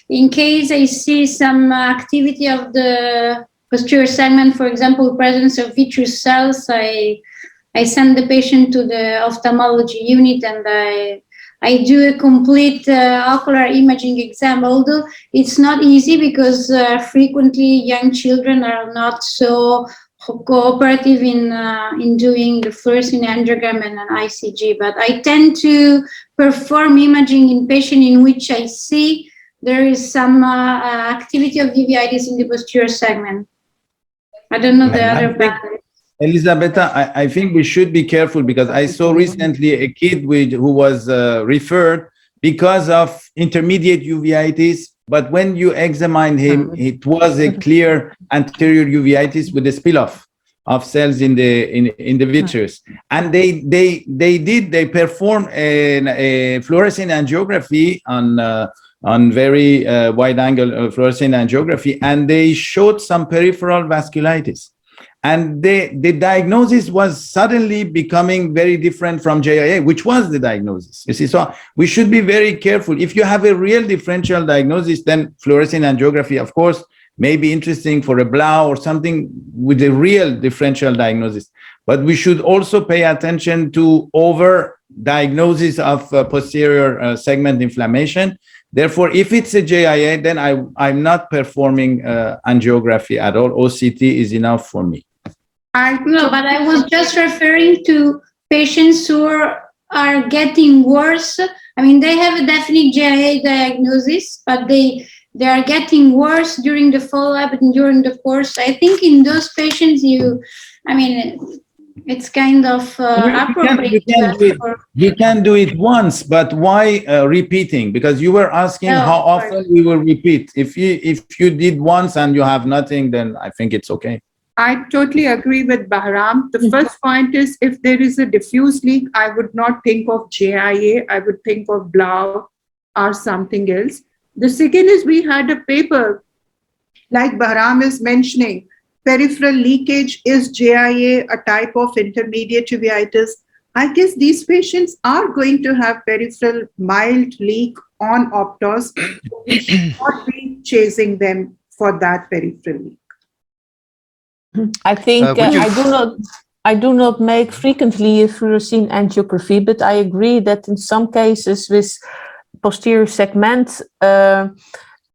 in case I see some activity of the posterior segment, for example, presence of vitreous cells, I send the patient to the ophthalmology unit and I do a complete ocular imaging exam, although it's not easy because frequently young children are not so cooperative in doing the fluorescent angiogram and an ICG, but I tend to perform imaging in patient in which I see there is some activity of uveitis in the posterior segment. I don't know the other pattern. Elisabetta, I think we should be careful because I saw recently a kid who was referred because of intermediate uveitis, but when you examined him, it was a clear anterior uveitis with a spill-off of cells in the vitreous, and they performed a fluorescent angiography on very wide-angle fluorescent angiography, and they showed some peripheral vasculitis. And the diagnosis was suddenly becoming very different from JIA, which was the diagnosis. You see, so we should be very careful. If you have a real differential diagnosis, then fluorescent angiography, of course, may be interesting for a Blau or something with a real differential diagnosis. But we should also pay attention to over-diagnosis of posterior segment inflammation. Therefore, if it's a JIA, then I'm not performing angiography at all. OCT is enough for me. No, but I was just referring to patients who are getting worse. I mean, they have a definite JIA diagnosis, but they are getting worse during the follow-up and during the course. I think in those patients, it's kind of appropriate. You can do it once, but why repeating? Because you were asking how often we will repeat. If you did once and you have nothing, then I think it's okay. I totally agree with Bahram. The first point is, if there is a diffuse leak, I would not think of JIA. I would think of Blau or something else. The second is, we had a paper, like Bahram is mentioning, peripheral leakage is JIA, a type of intermediate uveitis. I guess these patients are going to have peripheral mild leak on optos. We should not be chasing them for that peripheral leak. I think I do not make frequently a fluorescein angiography, but I agree that in some cases with posterior segment,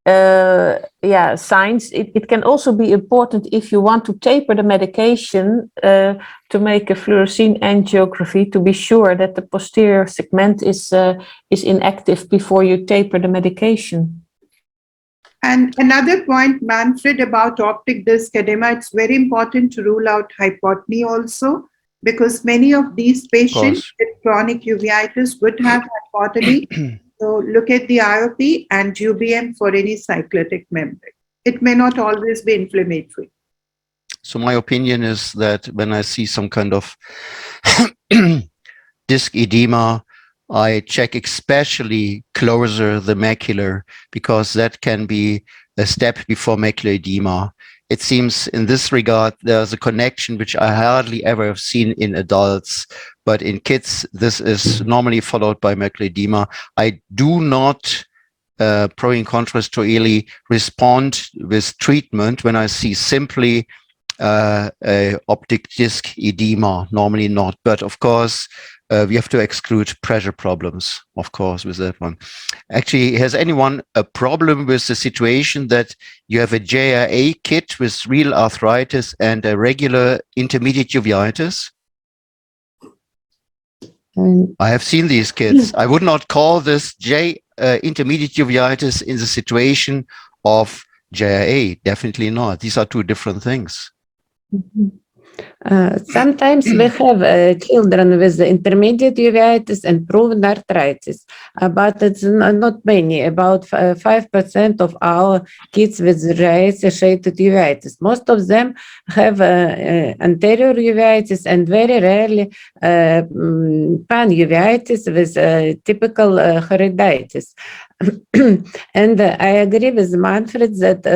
signs. It can also be important if you want to taper the medication to make a fluorescein angiography to be sure that the posterior segment is inactive before you taper the medication. And another point, Manfred, about optic disc edema, it's very important to rule out hypotony also, because many of these patients with chronic uveitis would have hypotony. So look at the IOP and UBM for any cyclitic membrane. It may not always be inflammatory. So my opinion is that when I see some kind of disc edema, I check especially closer the macular, because that can be a step before macular edema. It seems in this regard, there's a connection which I hardly ever have seen in adults, but in kids, this is normally followed by macular edema. I do not, pro in contrast to Eli, respond with treatment when I see simply optic disc edema, normally not. But of course, we have to exclude pressure problems, of course, with that one. Actually, has anyone a problem with the situation that you have a JIA kid with real arthritis and a regular intermediate uveitis? I have seen these kids. I would not call this intermediate uveitis in the situation of JIA. Definitely not. These are two different things. Sometimes we have children with intermediate uveitis and proven arthritis, but it's not many, about 5% of our kids with JIA-associated uveitis. Most of them have anterior uveitis and very rarely pan-uveitis with typical choroiditis. And I agree with Manfred that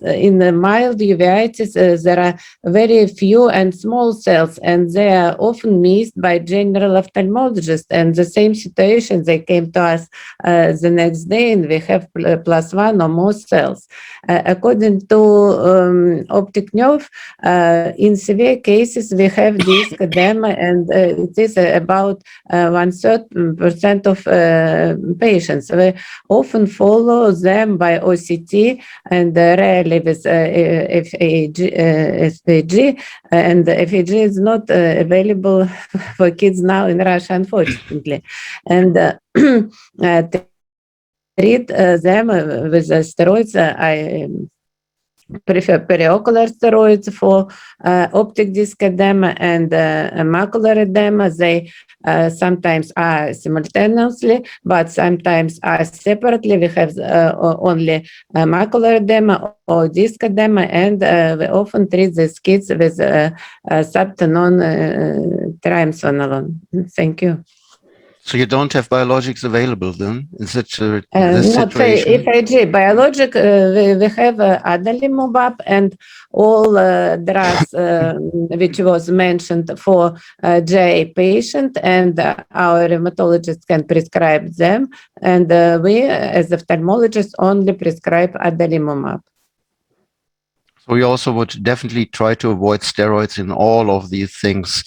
in the mild uveitis, there are very few and small cells, and they are often missed by general ophthalmologists. And the same situation, they came to us the next day, and we have +1 or more cells. According to optic nerve, in severe cases, we have disc edema, and it is about 1/3% of patients. We often follow them by OCT and rarely with FAG, and FAG is not available for kids now in Russia, unfortunately. And treat them with steroids. I prefer periocular steroids for optic disc edema and macular edema. They sometimes are simultaneously, but sometimes are separately. We have only macular edema or disc edema, and we often treat these kids with subtenon triamcinolone. Thank you. So you don't have biologics available then in such this not situation? FAG biologic. We have Adelimo Map and all drugs which was mentioned for JA patient, and our rheumatologist can prescribe them, and we as ophthalmologists only prescribe Adelimo Map. So we also would definitely try to avoid steroids in all of these things.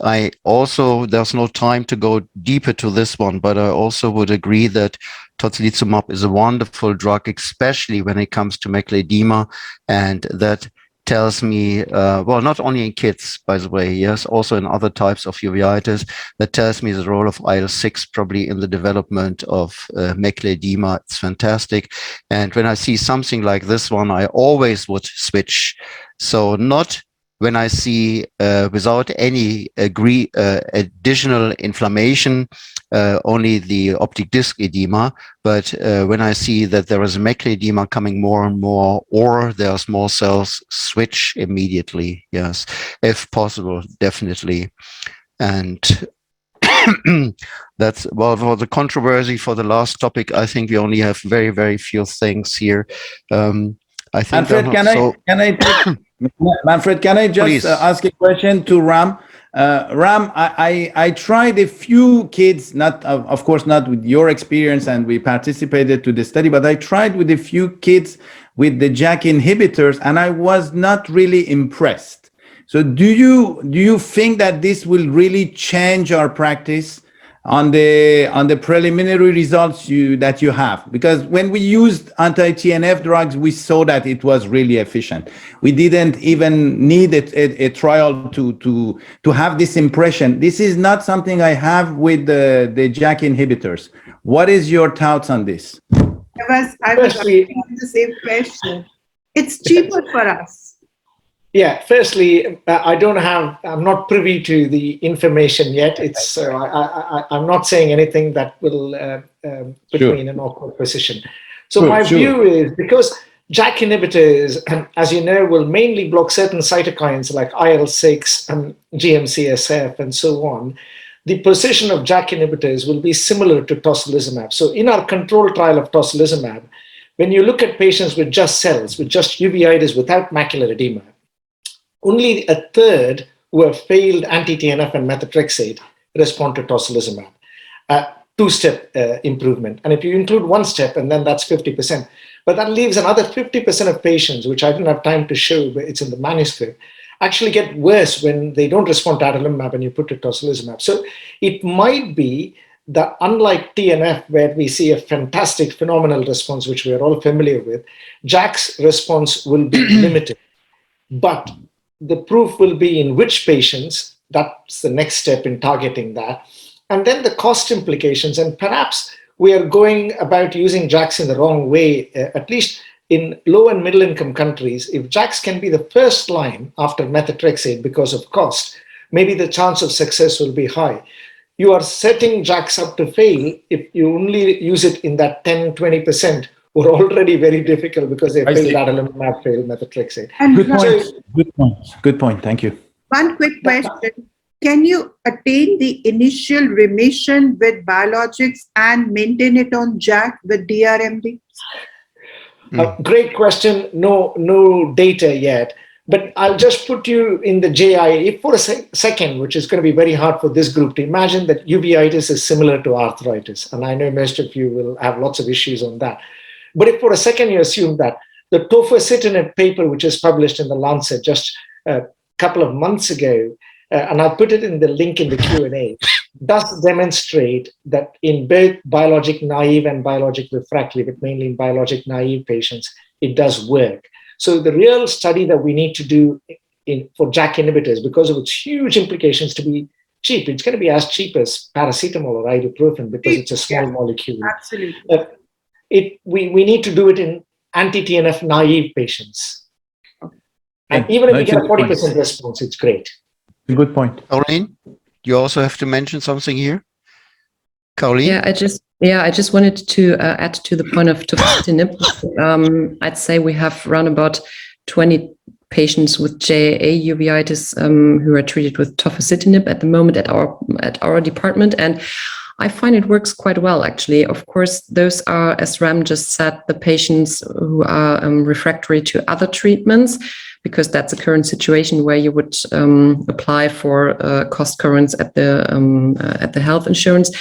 I also, there's no time to go deeper to this one, but I also would agree that tocilizumab is a wonderful drug, especially when it comes to macular edema, and that tells me, well, not only in kids, by the way, yes, also in other types of uveitis, that tells me the role of IL-6 probably in the development of macular edema. It's fantastic. And when I see something like this one, I always would switch. So not when I see without any additional inflammation, only the optic disc edema, but when I see that there is macular edema coming more and more, or there are small cells, switch immediately, yes, if possible, definitely. And that's, well, for the controversy for the last topic, I think we only have very, very few things here. I think Manfred, Manfred, can I just ask a question to Ram? Ram, I tried a few kids, not of course not with your experience, and we participated to the study, but I tried with a few kids with the JAK inhibitors, and I was not really impressed. So do you think that this will really change our practice? on the preliminary results that you have? Because when we used anti-TNF drugs, we saw that it was really efficient. We didn't even need a trial to have this impression. This is not something I have with the JAK inhibitors. What is your thoughts on this? I was asking the same question. It's cheaper for us. Yeah, firstly, I'm not privy to the information yet. It's I'm not saying anything that will put me in an awkward position. So my view is, because JAK inhibitors, as you know, will mainly block certain cytokines like IL-6 and GM-CSF and so on. The position of JAK inhibitors will be similar to tocilizumab. So in our control trial of tocilizumab, when you look at patients with just cells, with just uveitis without macular edema, only a third who have failed anti-TNF and methotrexate respond to tocilizumab. Two-step improvement. And if you include one step, and then that's 50%. But that leaves another 50% of patients, which I didn't have time to show, but it's in the manuscript, actually get worse when they don't respond to adalimumab and you put to tocilizumab. So it might be that, unlike TNF, where we see a fantastic phenomenal response, which we are all familiar with, JAK's response will be limited. But the proof will be in which patients. That's the next step in targeting that. And then the cost implications. And perhaps we are going about using JAKs in the wrong way, at least in low and middle income countries. If JAKs can be the first line after methotrexate because of cost, maybe the chance of success will be high. You are setting JAKs up to fail if you only use it in that 10-20%. Were already very difficult because they failed Adelimo Map Failure, methotrexate. Good point. Thank you. One quick question. Can you attain the initial remission with biologics and maintain it on JAK with DRMD? Great question. No data yet. But I'll just put you in the JIA for a second, which is going to be very hard for this group to imagine that uveitis is similar to arthritis. And I know most of you will have lots of issues on that. But if for a second you assume that the tofacitinib paper, which is published in the Lancet just a couple of months ago, and I put it in the link in the Q&A, does demonstrate that in both biologic naive and biologic refractory, but mainly in biologic naive patients, it does work. So the real study that we need to do for JAK inhibitors, because of its huge implications to be cheap, it's going to be as cheap as paracetamol or ibuprofen because it's a small molecule. Absolutely. We need to do it in anti-TNF naive patients. And even if we get a 40% response, it's great. A good point. Caroline, you also have to mention something here. Caroline? I just wanted to add to the point of tofacitinib. I'd say we have around about 20 patients with JAA uveitis who are treated with tofacitinib at the moment at our department, and I find it works quite well, actually. Of course, those are, as Ram just said, the patients who are refractory to other treatments, because that's a current situation where you would apply for cost currents at the health insurance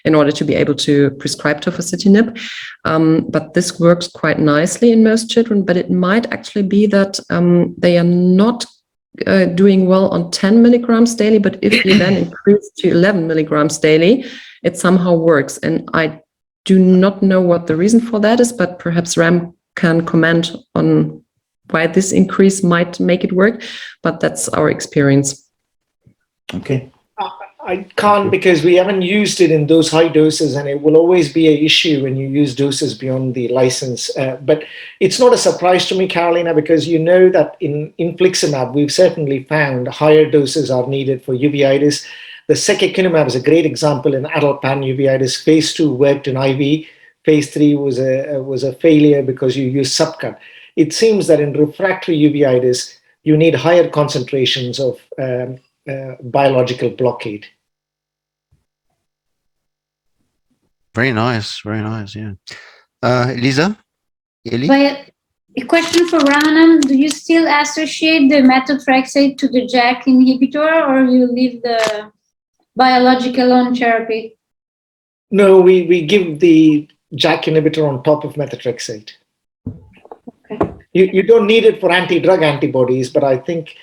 in order to be able to prescribe tofacitinib. But this works quite nicely in most children, but it might actually be that they are not doing well on 10 milligrams daily, but if you then increase to 11 milligrams daily, it somehow works. And I do not know what the reason for that is, but perhaps Ram can comment on why this increase might make it work, but that's our experience. Okay. I can't, because we haven't used it in those high doses, and it will always be an issue when you use doses beyond the license. But it's not a surprise to me, Carolina, because you know that in infliximab, we've certainly found higher doses are needed for uveitis. The secukinumab is a great example in adult pan-uveitis. Phase 2 worked in IV. Phase 3 was a failure because you use subcut. It seems that in refractory uveitis, you need higher concentrations of biological blockade. Very nice, yeah. Elisa? Eli? But a question for Ranam, do you still associate the methotrexate to the JAK inhibitor, or you leave the biological on therapy? No, we give the JAK inhibitor on top of methotrexate. Okay. You don't need it for anti-drug antibodies, but I think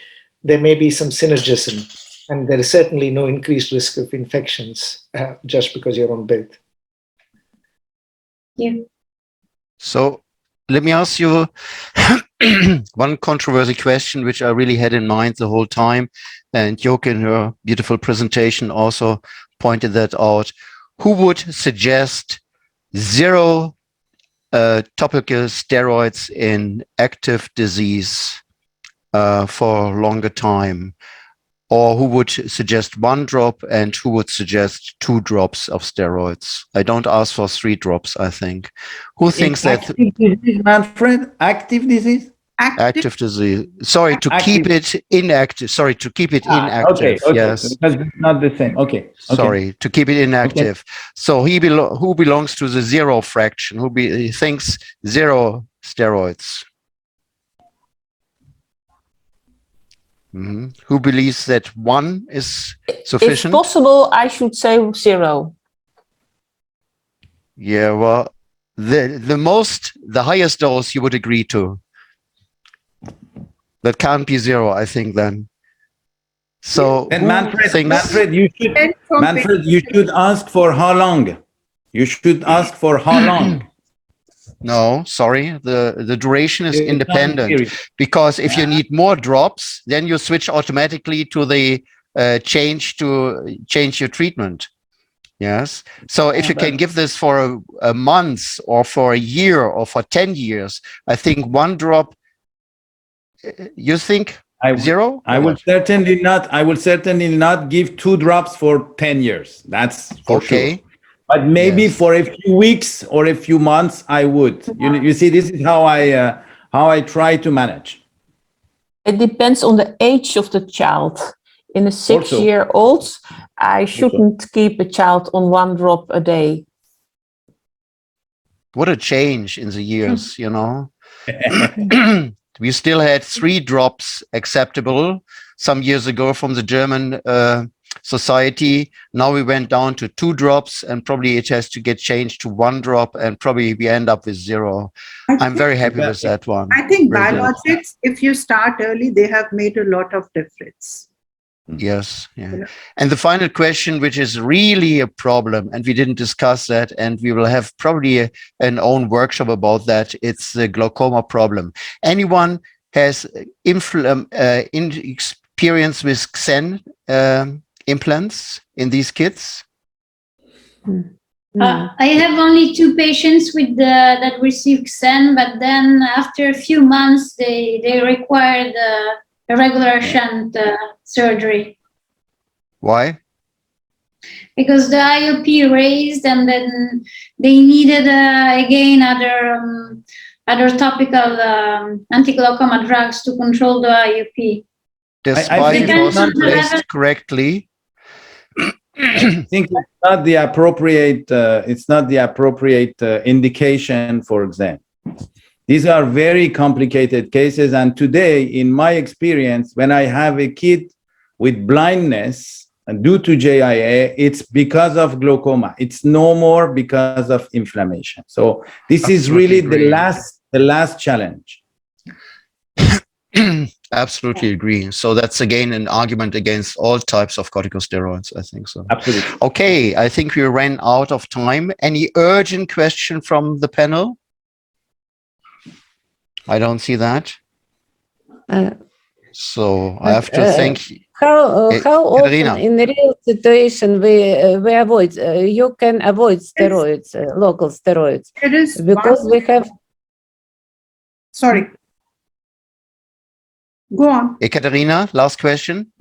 there may be some synergism. And there is certainly no increased risk of infections just because you're on bed. Yeah. So let me ask you one controversial question, which I really had in mind the whole time. And Joke in her beautiful presentation also pointed that out. Who would suggest 0 topical steroids in active disease for a longer time? Or who would suggest 1 drop and who would suggest 2 drops of steroids? I don't ask for 3 drops, I think. Who thinks that? Active disease, Manfred? Active disease? Active disease. Sorry, to keep it inactive. Sorry, to keep it Okay, inactive. okay. Yes. Because it's not the same. Okay. Sorry, to keep it inactive. So who belongs to the 0 fraction? He thinks 0 steroids? Who believes that 1 is sufficient? If possible, I should say 0. Yeah, well, the highest dose you would agree to. That can't be 0, I think then. So And Manfred, you should ask for how long? You should ask for how long? No, sorry. The duration is independent, because if you need more drops, then you switch automatically to the change your treatment. Yes. So if you can give this for a month or for a year or for 10 years, I think 1 drop. You think 0? I will certainly not give 2 drops for 10 years. That's for sure. But maybe for a few weeks or a few months, I would. You see, this is how I try to manage. It depends on the age of the child. In a 6-year-old, I shouldn't keep a child on 1 drop a day. What a change in the years, you know. We still had 3 drops acceptable some years ago from the German society. Now we went down to 2 drops, and probably it has to get changed to 1 drop, and probably we end up with 0. I'm very happy with that one. I think biologics, if you start early, they have made a lot of difference. Yes. Yeah. And the final question, which is really a problem, and we didn't discuss that, and we will have probably an own workshop about that. It's the glaucoma problem. Anyone has experience with XEN implants in these kids? I have only 2 patients with that received XEN, but then after a few months, they required a regular shunt surgery. Why? Because the IOP raised, and then they needed again other topical anti-glaucoma drugs to control the IOP. Despite it wasn't placed correctly. I think it's not the appropriate indication for XEN. These are very complicated cases, and today, in my experience, when I have a kid with blindness and due to JIA, it's because of glaucoma. It's no more because of inflammation. So this is really the last challenge. Absolutely agree. So that's again an argument against all types of corticosteroids, I think so. Absolutely. Okay, I think we ran out of time. Any urgent question from the panel? I don't see that. So I have to thank how often in real situation we avoid you can avoid steroids, local steroids, because we have. Sorry. Go on. Ekaterina, last question.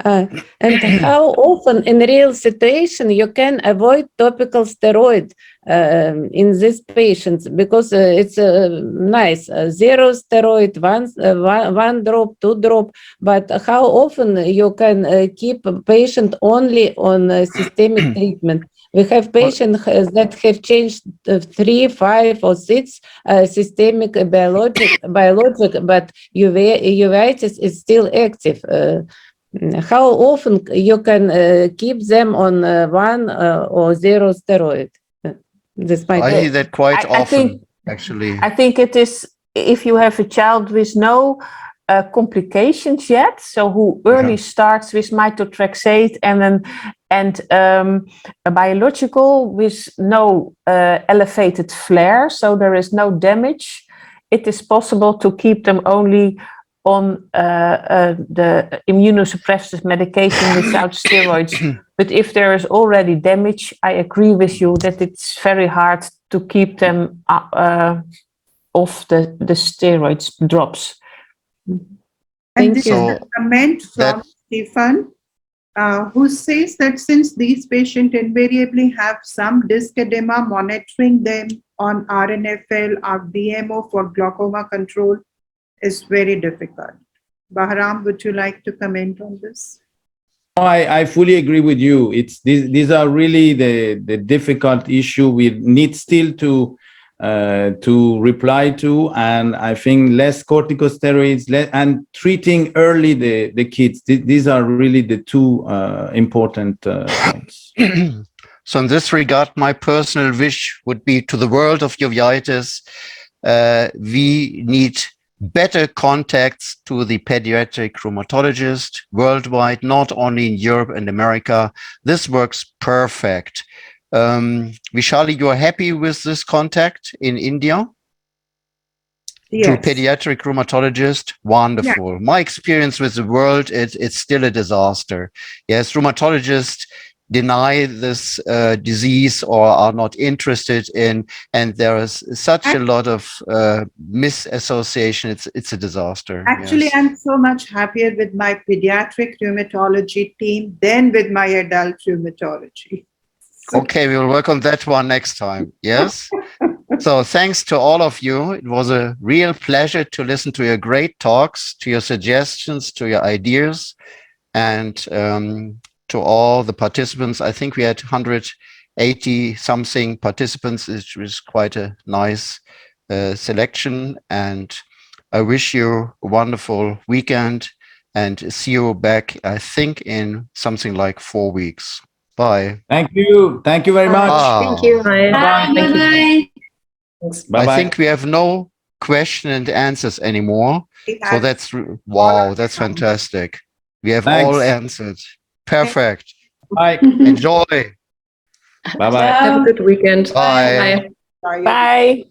And how often in real situation you can avoid topical steroid in these patients, because it's nice 0 steroid, 1 drop, 2 drop, but how often you can keep a patient only on systemic treatment? We have patients that have changed 3, 5, or 6 systemic biologic, but uveitis is still active. How often you can keep them on 1 or 0 steroid? I see that quite often, actually. I think it is, if you have a child with no complications yet, so who early starts with methotrexate and a biological with no elevated flare, so there is no damage. It is possible to keep them only on the immunosuppressive medication without steroids. But if there is already damage, I agree with you that it's very hard to keep them off the steroids drops. And this is a comment from Stefan, who says that since these patients invariably have some disc edema, monitoring them on RNFL or DMO for glaucoma control is very difficult. Bahram, would you like to comment on this? I fully agree with you. These are really the difficult issue we need still to reply to, and I think less corticosteroids and treating early the kids. These are really the two important points. So in this regard, my personal wish would be to the world of uveitis, we need better contacts to the pediatric rheumatologist worldwide, not only in Europe and America. This works perfect. Vishali, you are happy with this contact in India? Yes. To pediatric rheumatologist? Wonderful. Yeah. My experience with the world, it's still a disaster. Yes, rheumatologists deny this disease or are not interested in, and there is such a lot of misassociation. It's a disaster. Actually, yes. I'm so much happier with my pediatric rheumatology team than with my adult rheumatology. Okay, we will work on that one next time. Yes. So thanks to all of you. It was a real pleasure to listen to your great talks, to your suggestions, to your ideas, and to all the participants. I think we had 180 something participants, which was quite a nice selection. And I wish you a wonderful weekend and see you back, I think, in something like 4 weeks. Bye. Thank you. Thank you very much. Thank you. Bye. Bye. I think we have no question and answers anymore. So that's, wow, that's fantastic. We have all answered. Perfect. Bye. Enjoy. Bye-bye. Have a good weekend. Bye. Bye. Bye.